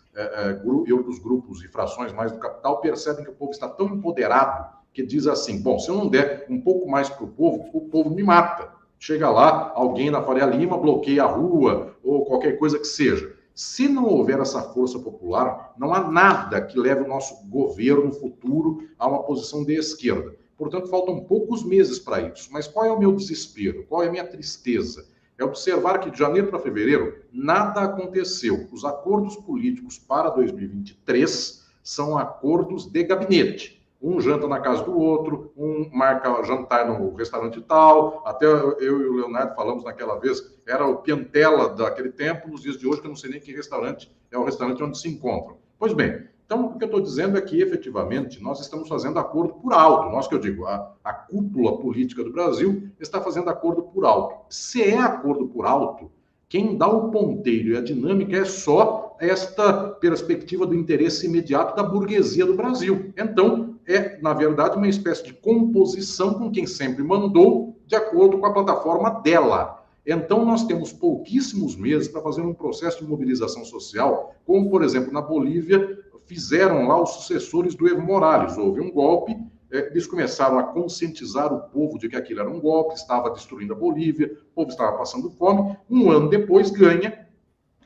grupos e frações mais do capital, percebem que o povo está tão empoderado que diz assim, bom, se eu não der um pouco mais para o povo me mata. Chega lá, alguém na Faria Lima bloqueia a rua ou qualquer coisa que seja. Se não houver essa força popular, não há nada que leve o nosso governo futuro a uma posição de esquerda. Portanto, faltam poucos meses para isso. Mas qual é o meu desespero? Qual é a minha tristeza? É observar que de janeiro para fevereiro nada aconteceu. Os acordos políticos para 2023 são acordos de gabinete. Um janta na casa do outro, um marca jantar no restaurante tal. Até eu e o Leonardo falamos naquela vez, era o Piantela daquele tempo, nos dias de hoje, que eu não sei nem que restaurante é o restaurante onde se encontram. Pois bem, então o que eu estou dizendo é que, efetivamente, nós estamos fazendo acordo por alto. Nós que eu digo, a cúpula política do Brasil está fazendo acordo por alto. Se é acordo por alto, quem dá o ponteiro e a dinâmica é só esta perspectiva do interesse imediato da burguesia do Brasil. Então, é, na verdade, uma espécie de composição com quem sempre mandou, de acordo com a plataforma dela. Então, nós temos pouquíssimos meses para fazer um processo de mobilização social, como, por exemplo, na Bolívia, fizeram lá os sucessores do Evo Morales. Houve um golpe, eles começaram a conscientizar o povo de que aquilo era um golpe, estava destruindo a Bolívia, o povo estava passando fome. Um ano depois, ganha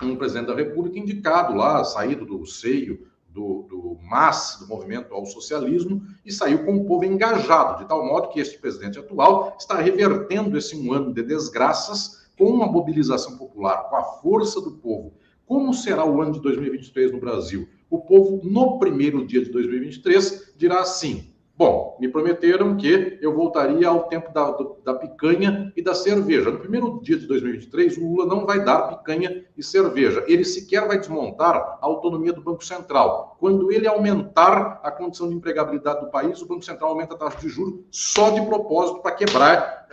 um presidente da República indicado lá, saído do seio do MAS, do Movimento ao Socialismo, e saiu com o povo engajado, de tal modo que este presidente atual está revertendo esse um ano de desgraças com a mobilização popular, com a força do povo. Como será o ano de 2023 no Brasil? O povo, no primeiro dia de 2023, dirá assim, bom, me prometeram que eu voltaria ao tempo da picanha e da cerveja. No primeiro dia de 2023, o Lula não vai dar picanha e cerveja. Ele sequer vai desmontar a autonomia do Banco Central. Quando ele aumentar a condição de empregabilidade do país, o Banco Central aumenta a taxa de juros só de propósito para quebrar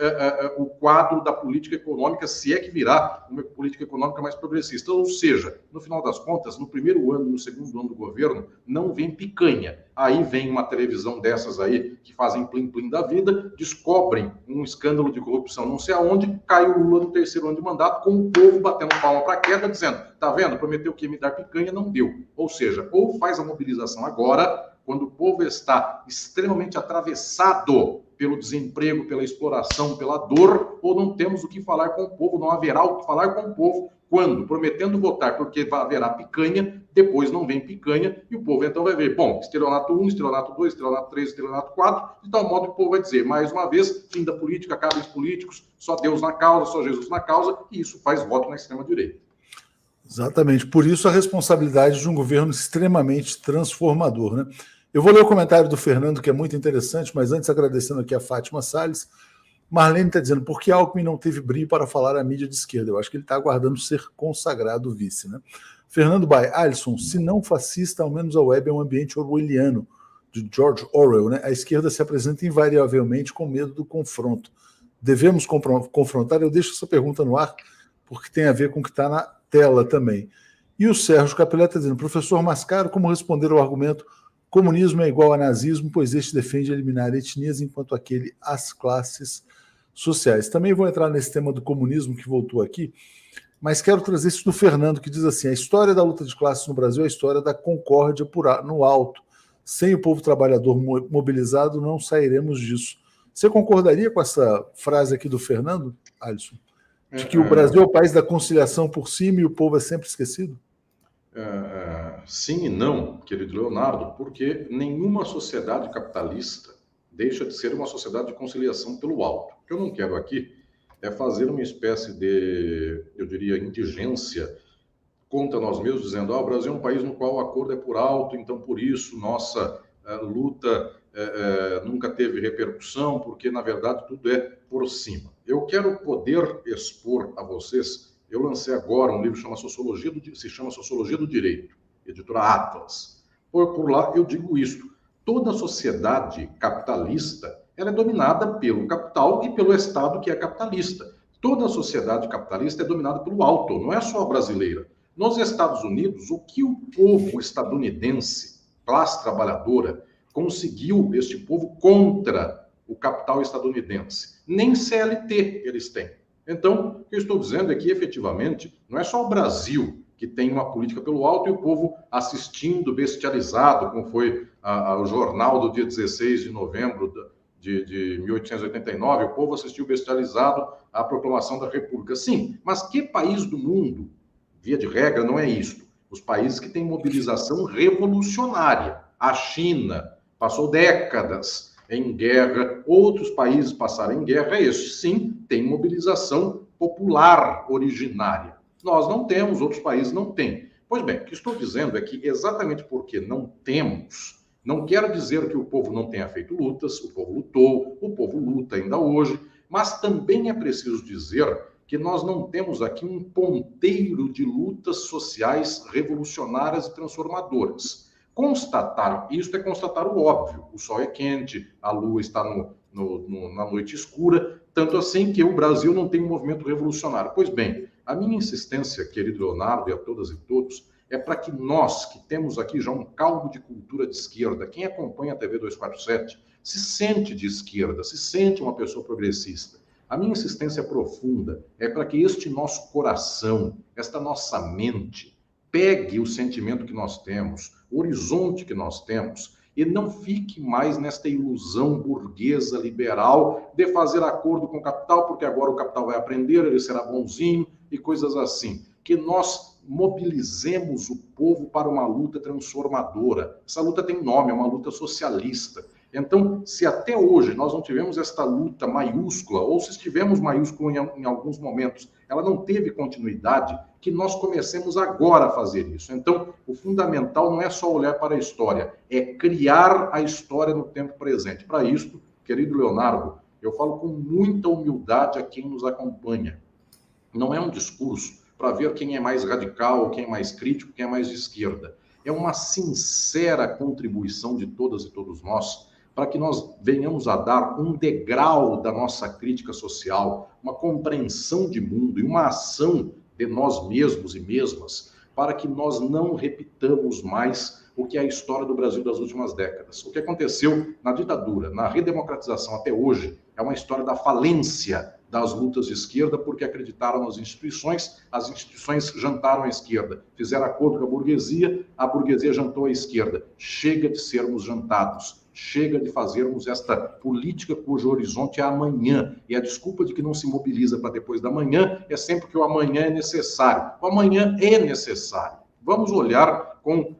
o quadro da política econômica, se é que virá uma política econômica mais progressista. Ou seja, no final das contas, no primeiro ano, no segundo ano do governo, não vem picanha. Aí vem uma televisão dessas aí, que fazem plim-plim da vida, descobrem um escândalo de corrupção não sei aonde, cai o Lula no terceiro ano de mandato, com o povo batendo palma para a queda, dizendo, tá vendo, prometeu que ia me dar picanha, não deu. Ou seja, ou faz a mobilização agora, quando o povo está extremamente atravessado pelo desemprego, pela exploração, pela dor, ou não temos o que falar com o povo, não haverá o que falar com o povo, quando, prometendo votar porque haverá picanha, depois não vem picanha, e o povo então vai ver, bom, estelionato 1, estelionato 2, estelionato 3, estelionato 4, de tal modo que o povo vai dizer, mais uma vez, fim da política, acabem os políticos, só Deus na causa, só Jesus na causa, e isso faz voto na extrema-direita. Exatamente, por isso a responsabilidade de um governo extremamente transformador, né? Eu vou ler o comentário do Fernando, que é muito interessante, mas antes agradecendo aqui a Fátima Salles. Marlene está dizendo, por que Alckmin não teve brilho para falar à mídia de esquerda? Eu acho que ele está aguardando ser consagrado vice, né? Fernando Bai, Alisson, se não fascista, ao menos a web é um ambiente orwelliano, de George Orwell, né? A esquerda se apresenta invariavelmente com medo do confronto. Devemos confrontar? Eu deixo essa pergunta no ar, porque tem a ver com o que está na tela também. E o Sérgio Capelé está dizendo, professor Mascaro, como responder ao argumento comunismo é igual a nazismo, pois este defende eliminar etnias, enquanto aquele as classes sociais. Também vou entrar nesse tema do comunismo que voltou aqui, mas quero trazer isso do Fernando, que diz assim, a história da luta de classes no Brasil é a história da concórdia no alto. Sem o povo trabalhador mobilizado, não sairemos disso. Você concordaria com essa frase aqui do Fernando, Alisson? De que o Brasil é o país da conciliação por cima e o povo é sempre esquecido? Sim e não, querido Leonardo, porque nenhuma sociedade capitalista deixa de ser uma sociedade de conciliação pelo alto. O que eu não quero aqui é fazer uma espécie de, eu diria, indigência contra nós mesmos, dizendo o Brasil é um país no qual o acordo é por alto, então por isso nossa luta nunca teve repercussão, porque na verdade tudo é por cima. Eu quero poder expor a vocês. Eu lancei agora um livro que se chama Sociologia do Direito, editora Atlas. Por lá eu digo isto. Toda sociedade capitalista ela é dominada pelo capital e pelo Estado que é capitalista. Toda sociedade capitalista é dominada pelo alto, não é só a brasileira. Nos Estados Unidos, o que o povo estadunidense, classe trabalhadora, conseguiu este povo contra o capital estadunidense? Nem CLT eles têm. Então, o que eu estou dizendo é que, efetivamente, não é só o Brasil que tem uma política pelo alto e o povo assistindo, bestializado, como foi o jornal do dia 16 de novembro de 1889, o povo assistiu bestializado à proclamação da República. Sim, mas que país do mundo, via de regra, não é isto? Os países que têm mobilização revolucionária. A China passou décadas em guerra, outros países passaram em guerra, este sim tem mobilização popular originária. Nós não temos, outros países não têm. Pois bem, o que estou dizendo é que exatamente porque não temos, não quero dizer que o povo não tenha feito lutas, o povo lutou, o povo luta ainda hoje, mas também é preciso dizer que nós não temos aqui um ponteiro de lutas sociais revolucionárias e transformadoras. Constatar isto é constatar o óbvio. O sol é quente, a lua está na noite escura, tanto assim que o Brasil não tem um movimento revolucionário. Pois bem, a minha insistência, querido Leonardo, e a todas e todos, é para que nós, que temos aqui já um caldo de cultura de esquerda, quem acompanha a TV 247, se sente de esquerda, se sente uma pessoa progressista. A minha insistência profunda é para que este nosso coração, esta nossa mente, pegue o sentimento que nós temos, o horizonte que nós temos, e não fique mais nesta ilusão burguesa, liberal, de fazer acordo com o capital, porque agora o capital vai aprender, ele será bonzinho e coisas assim. Que nós mobilizemos o povo para uma luta transformadora. Essa luta tem nome, é uma luta socialista. Então, se até hoje nós não tivemos esta luta maiúscula, ou se estivemos maiúsculo em alguns momentos, ela não teve continuidade, que nós comecemos agora a fazer isso. Então, o fundamental não é só olhar para a história, é criar a história no tempo presente. Para isso, querido Leonardo, eu falo com muita humildade a quem nos acompanha. Não é um discurso para ver quem é mais radical, quem é mais crítico, quem é mais de esquerda. É uma sincera contribuição de todas e todos nós para que nós venhamos a dar um degrau da nossa crítica social, uma compreensão de mundo e uma ação de nós mesmos e mesmas, para que nós não repitamos mais o que é a história do Brasil das últimas décadas. O que aconteceu na ditadura, na redemocratização até hoje, é uma história da falência das lutas de esquerda, porque acreditaram nas instituições, as instituições jantaram à esquerda, fizeram acordo com a burguesia jantou à esquerda. Chega de sermos jantados, chega de fazermos esta política cujo horizonte é amanhã, e a desculpa de que não se mobiliza para depois da manhã é sempre que o amanhã é necessário. O amanhã é necessário. Vamos olhar com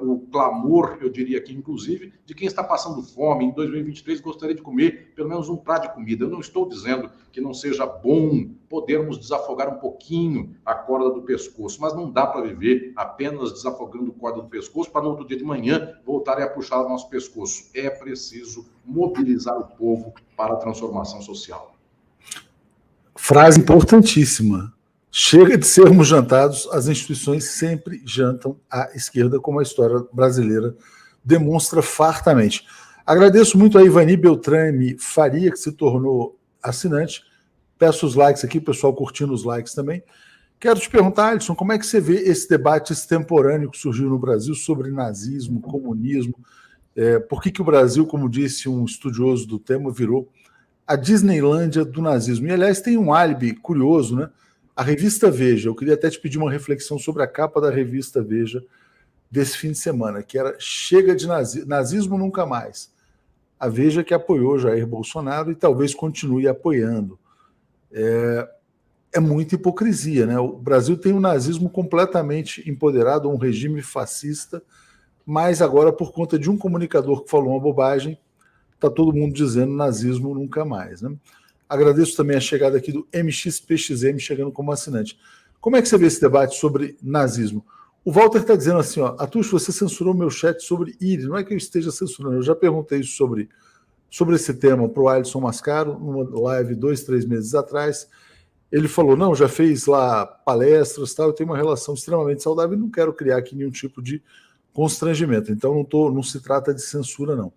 o clamor, eu diria aqui, inclusive, de quem está passando fome em 2023 e gostaria de comer pelo menos um prato de comida. Eu não estou dizendo que não seja bom podermos desafogar um pouquinho a corda do pescoço, mas não dá para viver apenas desafogando a corda do pescoço para no outro dia de manhã voltarem a puxar o nosso pescoço. É preciso mobilizar o povo para a transformação social. Frase importantíssima. Chega de sermos jantados, as instituições sempre jantam à esquerda, como a história brasileira demonstra fartamente. Agradeço muito a Ivani Beltrame Faria, que se tornou assinante. Peço os likes aqui, o pessoal curtindo os likes também. Quero te perguntar, Alisson, como é que você vê esse debate extemporâneo que surgiu no Brasil sobre nazismo, comunismo? Por que o Brasil, como disse um estudioso do tema, virou a Disneylândia do nazismo? E, aliás, tem um álibi curioso, né? A revista Veja, eu queria até te pedir uma reflexão sobre a capa da revista Veja desse fim de semana, que era Chega de nazismo nunca mais. A Veja que apoiou Jair Bolsonaro e talvez continue apoiando. É muita hipocrisia, né? O Brasil tem um nazismo completamente empoderado, um regime fascista, mas agora, por conta de um comunicador que falou uma bobagem, está todo mundo dizendo nazismo nunca mais, né? Agradeço também a chegada aqui do MXPXM, chegando como assinante. Como é que você vê esse debate sobre nazismo? O Walter está dizendo assim, ó, Atucho, você censurou meu chat sobre IRI. Não é que eu esteja censurando, eu já perguntei sobre esse tema para o Alisson Mascaro, numa live 2-3 meses atrás. Ele falou, não, já fez lá palestras, tal, eu tenho uma relação extremamente saudável e não quero criar aqui nenhum tipo de constrangimento. Então não se trata de censura, não.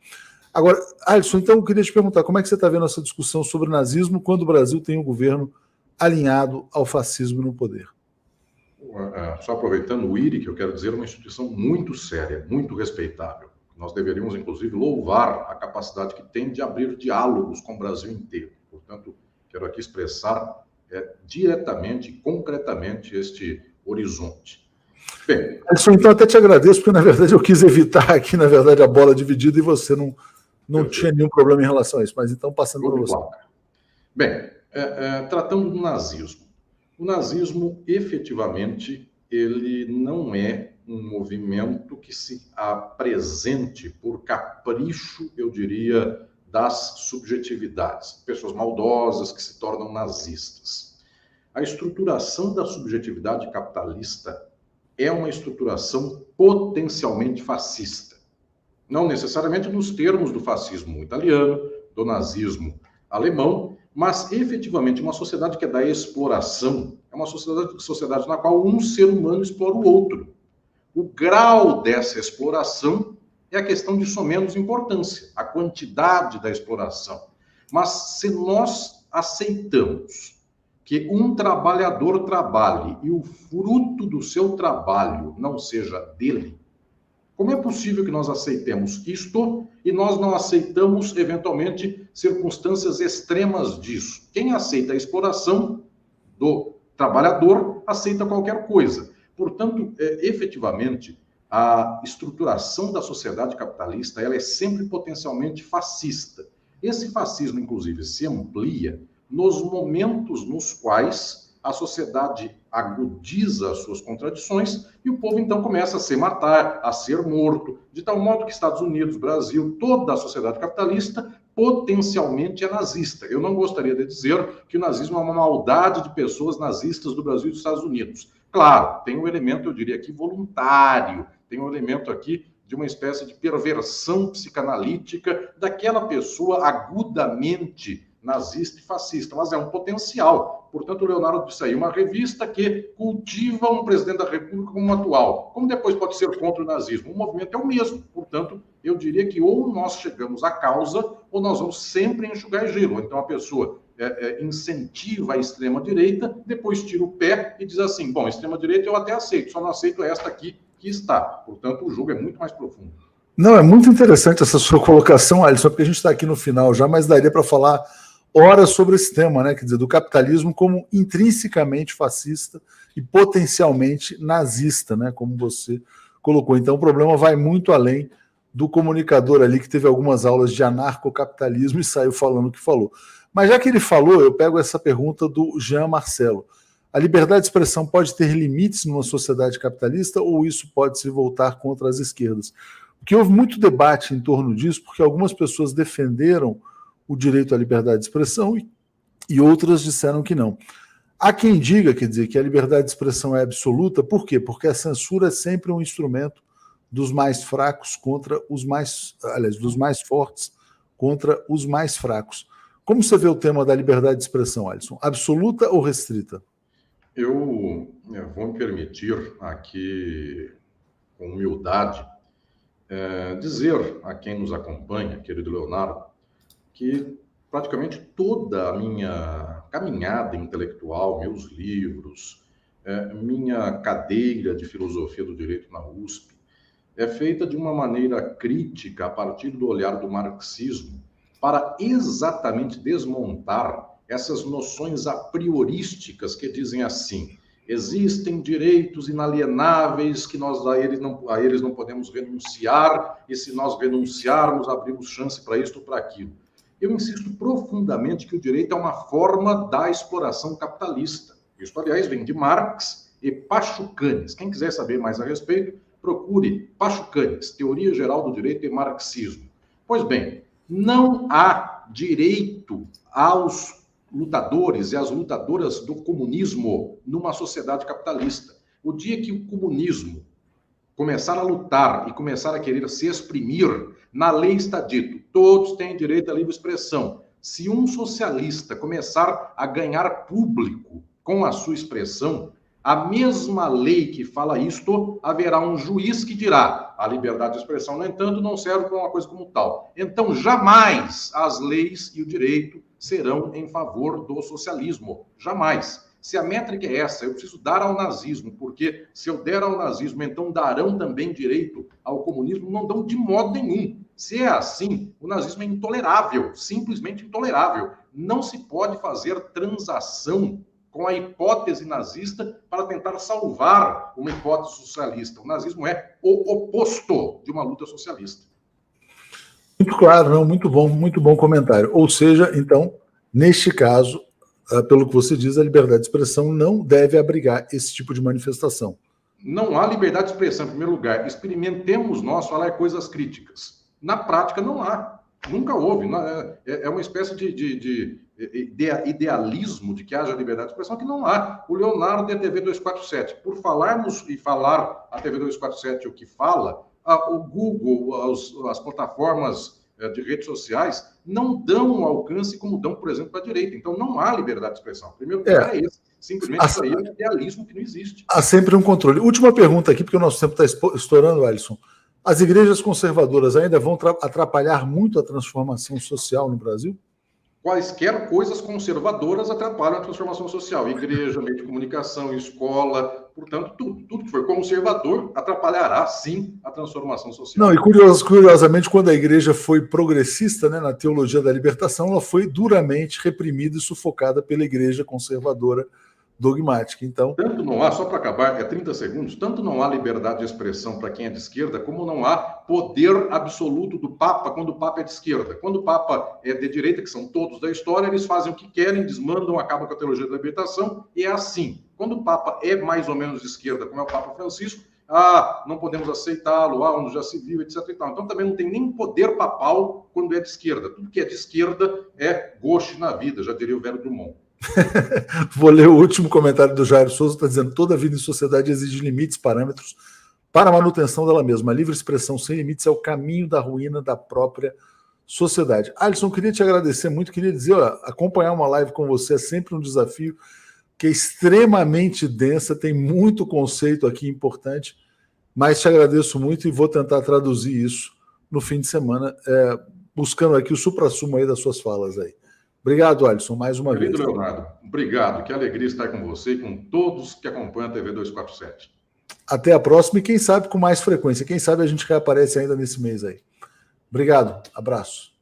Agora, Alisson, então eu queria te perguntar, como é que você está vendo essa discussão sobre nazismo quando o Brasil tem um governo alinhado ao fascismo no poder? Só aproveitando o IRI, que eu quero dizer, é uma instituição muito séria, muito respeitável. Nós deveríamos, inclusive, louvar a capacidade que tem de abrir diálogos com o Brasil inteiro. Portanto, quero aqui expressar diretamente, concretamente, este horizonte. Bem, Alisson, então até te agradeço, porque na verdade eu quis evitar aqui, na verdade, a bola dividida e você não tinha nenhum problema em relação a isso, mas então passando para você. Bem, tratando do nazismo. O nazismo, efetivamente, ele não é um movimento que se apresente por capricho, eu diria, das subjetividades. Pessoas maldosas que se tornam nazistas. A estruturação da subjetividade capitalista é uma estruturação potencialmente fascista. Não necessariamente nos termos do fascismo italiano, do nazismo alemão, mas efetivamente uma sociedade que é da exploração, é uma sociedade na qual um ser humano explora o outro. O grau dessa exploração é a questão de somenos importância, a quantidade da exploração. Mas se nós aceitamos que um trabalhador trabalhe e o fruto do seu trabalho não seja dele, como é possível que nós aceitemos isto e nós não aceitamos, eventualmente, circunstâncias extremas disso? Quem aceita a exploração do trabalhador, aceita qualquer coisa. Portanto, efetivamente, a estruturação da sociedade capitalista ela é sempre potencialmente fascista. Esse fascismo, inclusive, se amplia nos momentos nos quais a sociedade agudiza as suas contradições e o povo, então, começa a se matar, a ser morto, de tal modo que Estados Unidos, Brasil, toda a sociedade capitalista potencialmente é nazista. Eu não gostaria de dizer que o nazismo é uma maldade de pessoas nazistas do Brasil e dos Estados Unidos. Claro, tem um elemento, eu diria aqui, voluntário, tem um elemento aqui de uma espécie de perversão psicanalítica daquela pessoa agudamente nazista e fascista, mas é um potencial. Portanto, o Leonardo disse aí, uma revista que cultiva um presidente da República como atual. Como depois pode ser contra o nazismo? O movimento é o mesmo. Portanto, eu diria que ou nós chegamos à causa ou nós vamos sempre enxugar gelo. Então, a pessoa incentiva a extrema-direita, depois tira o pé e diz assim, bom, extrema-direita eu até aceito, só não aceito esta aqui que está. Portanto, o jogo é muito mais profundo. Não, é muito interessante essa sua colocação, Alisson, porque a gente está aqui no final já, mas daria para falar horas sobre esse tema, né? Quer dizer, do capitalismo como intrinsecamente fascista e potencialmente nazista, né? Como você colocou. Então, o problema vai muito além do comunicador ali que teve algumas aulas de anarcocapitalismo e saiu falando o que falou. Mas já que ele falou, eu pego essa pergunta do Jean Marcelo. A liberdade de expressão pode ter limites numa sociedade capitalista ou isso pode se voltar contra as esquerdas? Porque houve muito debate em torno disso, porque algumas pessoas defenderam o direito à liberdade de expressão e outras disseram que não. Há quem diga, quer dizer, que a liberdade de expressão é absoluta, por quê? Porque a censura é sempre um instrumento dos mais fracos contra os mais, aliás, dos mais fortes contra os mais fracos. Como você vê o tema da liberdade de expressão, Alisson? Absoluta ou restrita? Eu vou me permitir aqui, com humildade, dizer a quem nos acompanha, querido Leonardo, que praticamente toda a minha caminhada intelectual, meus livros, minha cadeira de filosofia do direito na USP, é feita de uma maneira crítica a partir do olhar do marxismo, para exatamente desmontar essas noções a priorísticas que dizem assim: existem direitos inalienáveis que a eles não podemos renunciar, e se nós renunciarmos, abrimos chance para isto ou para aquilo. Eu insisto profundamente que o direito é uma forma da exploração capitalista. Isso, aliás, vem de Marx e Pachucanes. Quem quiser saber mais a respeito, procure Pachucanes, Teoria Geral do Direito e Marxismo. Pois bem, não há direito aos lutadores e às lutadoras do comunismo numa sociedade capitalista. O dia que o comunismo começar a lutar e começar a querer se exprimir, na lei está dito, todos têm direito à livre expressão. Se um socialista começar a ganhar público com a sua expressão, a mesma lei que fala isto, haverá um juiz que dirá: a liberdade de expressão, no entanto, não serve para uma coisa como tal. Então, jamais as leis e o direito serão em favor do socialismo. Jamais. Se a métrica é essa, eu preciso dar ao nazismo, porque se eu der ao nazismo, então darão também direito ao comunismo, não dão de modo nenhum. Se é assim, o nazismo é intolerável, simplesmente intolerável. Não se pode fazer transação com a hipótese nazista para tentar salvar uma hipótese socialista. O nazismo é o oposto de uma luta socialista. Muito claro, não, muito bom comentário. Ou seja, então, neste caso, pelo que você diz, a liberdade de expressão não deve abrigar esse tipo de manifestação. Não há liberdade de expressão, em primeiro lugar. Experimentemos nós falar coisas críticas. Na prática, não há. Nunca houve. É uma espécie de idealismo de que haja liberdade de expressão que não há. O Leonardo e a TV 247. Por falarmos e falar a TV 247 o que fala, o Google, as plataformas de redes sociais não dão um alcance como dão, por exemplo, para a direita. Então, não há liberdade de expressão. O primeiro lugar é esse. Simplesmente isso aí é um idealismo que não existe. Há sempre um controle. Última pergunta aqui, porque o nosso tempo está estourando, Alisson. As igrejas conservadoras ainda vão atrapalhar muito a transformação social no Brasil? Quaisquer coisas conservadoras atrapalham a transformação social. Igreja, meio de comunicação, escola, portanto, tudo que for conservador atrapalhará, sim, a transformação social. Não, e curiosamente, quando a igreja foi progressista, né, na teologia da libertação, ela foi duramente reprimida e sufocada pela igreja conservadora dogmática. Então, tanto não há, só para acabar, 30 segundos, tanto não há liberdade de expressão para quem é de esquerda, como não há poder absoluto do Papa quando o Papa é de esquerda. Quando o Papa é de direita, que são todos da história, eles fazem o que querem, desmandam, acabam com a teologia da libertação, e é assim. Quando o Papa é mais ou menos de esquerda, como é o Papa Francisco, não podemos aceitá-lo, onde já se viu, etc. E tal. Então também não tem nem poder papal quando é de esquerda. Tudo que é de esquerda é gauche na vida, já diria o velho Drummond. Vou ler o último comentário do Jairo Souza, está dizendo: toda vida em sociedade exige limites, parâmetros para a manutenção dela mesma. A livre expressão sem limites é o caminho da ruína da própria sociedade. Alisson, queria te agradecer muito, queria dizer, ó, acompanhar uma live com você é sempre um desafio, que é extremamente densa, tem muito conceito aqui importante, mas te agradeço muito e vou tentar traduzir isso no fim de semana, buscando aqui o suprassumo aí das suas falas aí. Obrigado, Alisson, mais uma vez. Querido Leonardo, obrigado. Que alegria estar com você e com todos que acompanham a TV 247. Até a próxima e quem sabe com mais frequência. Quem sabe a gente reaparece ainda nesse mês aí. Obrigado, abraço.